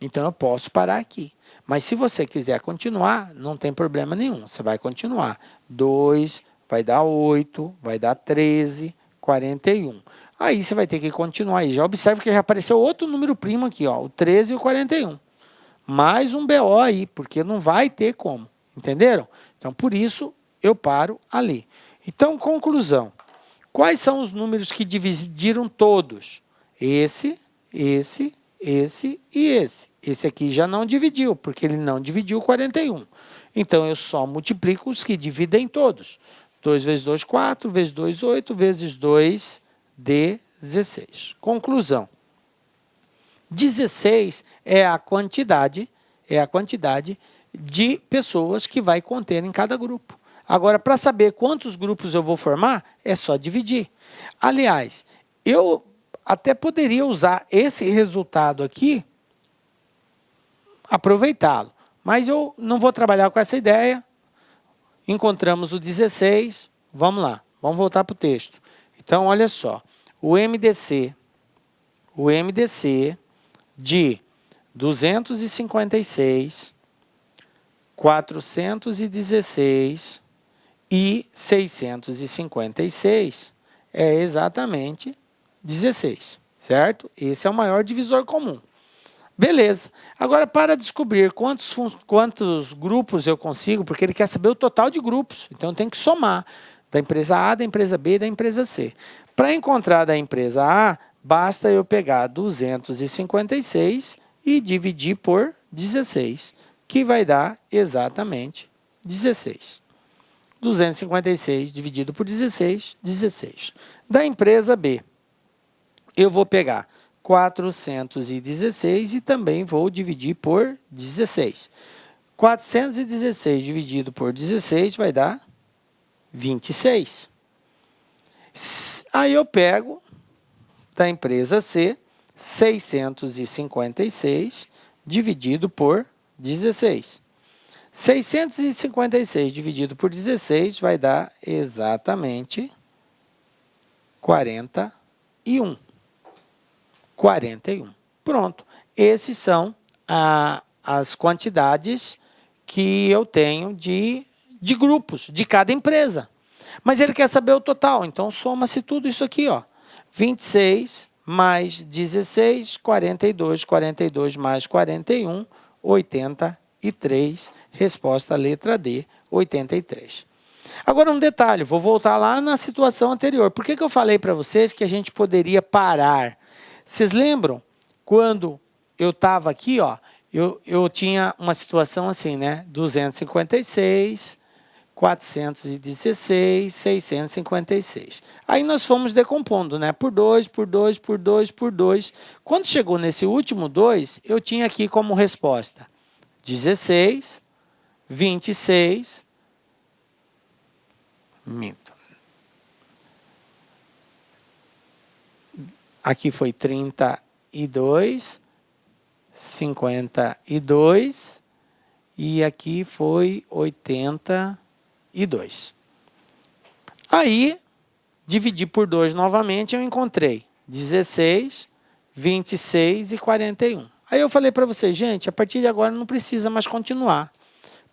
Então, eu posso parar aqui. Mas se você quiser continuar, não tem problema nenhum. Você vai continuar. 2 vai dar 8, vai dar 13, 41. Aí você vai ter que continuar aí. Já observe que já apareceu outro número primo aqui, ó, o 13 e o 41. Mais um BO aí, porque não vai ter como. Entenderam? Então, por isso, eu paro ali. Então, conclusão. Quais são os números que dividiram todos? Esse e esse. Esse aqui já não dividiu, porque ele não dividiu 41. Então, eu só multiplico os que dividem todos. 2 vezes 2, 4, vezes 2, 8, vezes 2, 16. Conclusão. 16 é a quantidade de pessoas que vai conter em cada grupo. Agora, para saber quantos grupos eu vou formar, é só dividir. Aliás, eu até poderia usar esse resultado aqui, aproveitá-lo. Mas eu não vou trabalhar com essa ideia. Encontramos o 16. Vamos lá, vamos voltar para o texto. Então, olha só. O MDC de 256, 416 e 656 é exatamente 16, certo? Esse é o maior divisor comum. Beleza. Agora, para descobrir quantos grupos eu consigo, porque ele quer saber o total de grupos, então eu tenho que somar da empresa A, da empresa B e da empresa C. Para encontrar da empresa A, basta eu pegar 256 e dividir por 16, que vai dar exatamente 16. 256 dividido por 16, 16. Da empresa B, eu vou pegar 416 e também vou dividir por 16. 416 dividido por 16 vai dar 26. Aí eu pego da empresa C 656 dividido por 16. 656 dividido por 16 vai dar exatamente 41. 41. Pronto. Esses são as quantidades que eu tenho de grupos de cada empresa. Mas ele quer saber o total, então soma-se tudo isso aqui, ó. 26 mais 16, 42, 42 mais 41, 83. Resposta letra D, 83. Agora um detalhe, vou voltar lá na situação anterior. Por que eu falei para vocês que a gente poderia parar? Vocês lembram quando eu estava aqui, ó, eu tinha uma situação assim, né? 256, 416, 656. Aí nós fomos decompondo, né? Por 2, por 2, por 2, por 2. Quando chegou nesse último 2, eu tinha aqui como resposta 16, 26, minto. Aqui foi 32, 52 e aqui foi 82. Aí, dividi por 2 novamente, eu encontrei 16, 26 e 41. Aí eu falei para vocês, gente, a partir de agora não precisa mais continuar.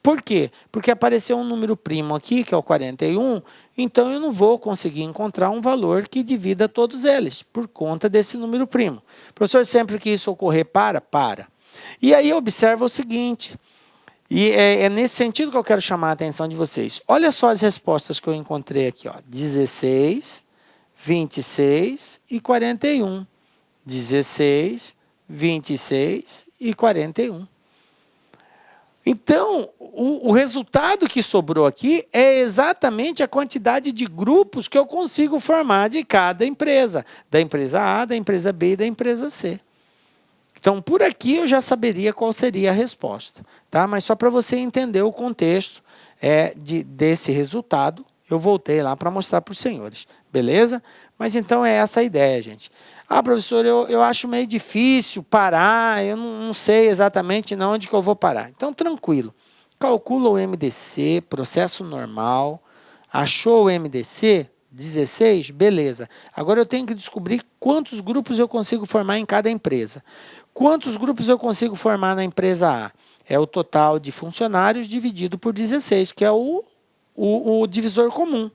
Por quê? Porque apareceu um número primo aqui, que é o 41, então eu não vou conseguir encontrar um valor que divida todos eles, por conta desse número primo. Professor, sempre que isso ocorrer, para. E aí observa o seguinte, e é nesse sentido que eu quero chamar a atenção de vocês. Olha só as respostas que eu encontrei aqui, ó. 16, 26 e 41. 16, 26 e 41. Então, o resultado que sobrou aqui é exatamente a quantidade de grupos que eu consigo formar de cada empresa. Da empresa A, da empresa B e da empresa C. Então, por aqui eu já saberia qual seria a resposta. Tá? Mas só para você entender o contexto desse resultado, eu voltei lá para mostrar para os senhores. Beleza? Mas então é essa a ideia, gente. Ah, professor, eu acho meio difícil parar, eu não sei exatamente onde que eu vou parar. Então, tranquilo. Calcula o MDC, processo normal. Achou o MDC? 16? Beleza. Agora eu tenho que descobrir quantos grupos eu consigo formar em cada empresa. Quantos grupos eu consigo formar na empresa A? É o total de funcionários dividido por 16, que é o divisor comum.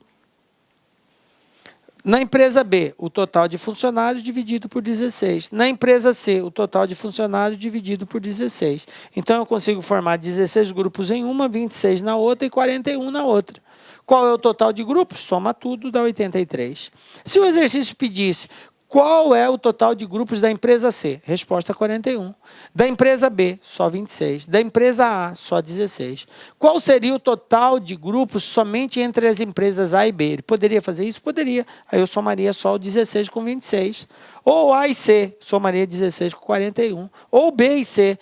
Na empresa B, o total de funcionários dividido por 16. Na empresa C, o total de funcionários dividido por 16. Então, eu consigo formar 16 grupos em uma, 26 na outra e 41 na outra. Qual é o total de grupos? Soma tudo, dá 83. Se o exercício pedisse qual é o total de grupos da empresa C? Resposta 41. Da empresa B, só 26. Da empresa A, só 16. Qual seria o total de grupos somente entre as empresas A e B? Ele poderia fazer isso? Poderia. Aí eu somaria só o 16 com 26. Ou A e C, somaria 16 com 41. Ou B e C,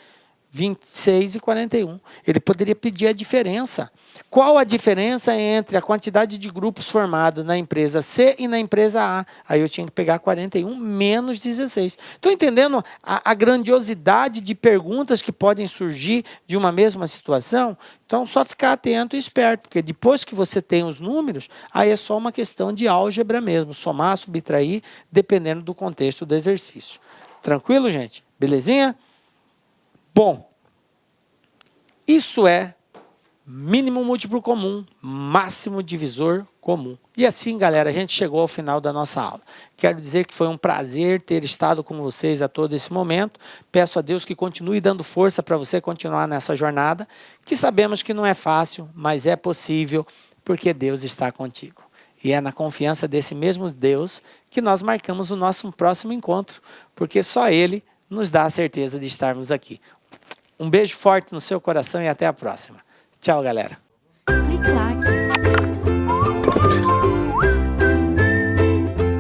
26 e 41. Ele poderia pedir a diferença. Qual a diferença entre a quantidade de grupos formados na empresa C e na empresa A? Aí eu tinha que pegar 41 menos 16. Estão entendendo a grandiosidade de perguntas que podem surgir de uma mesma situação? Então, só ficar atento e esperto, porque depois que você tem os números, aí é só uma questão de álgebra mesmo, somar, subtrair, dependendo do contexto do exercício. Tranquilo, gente? Belezinha? Bom, isso é mínimo múltiplo comum, máximo divisor comum. E assim, galera, a gente chegou ao final da nossa aula. Quero dizer que foi um prazer ter estado com vocês a todo esse momento. Peço a Deus que continue dando força para você continuar nessa jornada, que sabemos que não é fácil, mas é possível, porque Deus está contigo. E é na confiança desse mesmo Deus que nós marcamos o nosso próximo encontro, porque só Ele nos dá a certeza de estarmos aqui. Um beijo forte no seu coração e até a próxima. Tchau, galera. Clique like.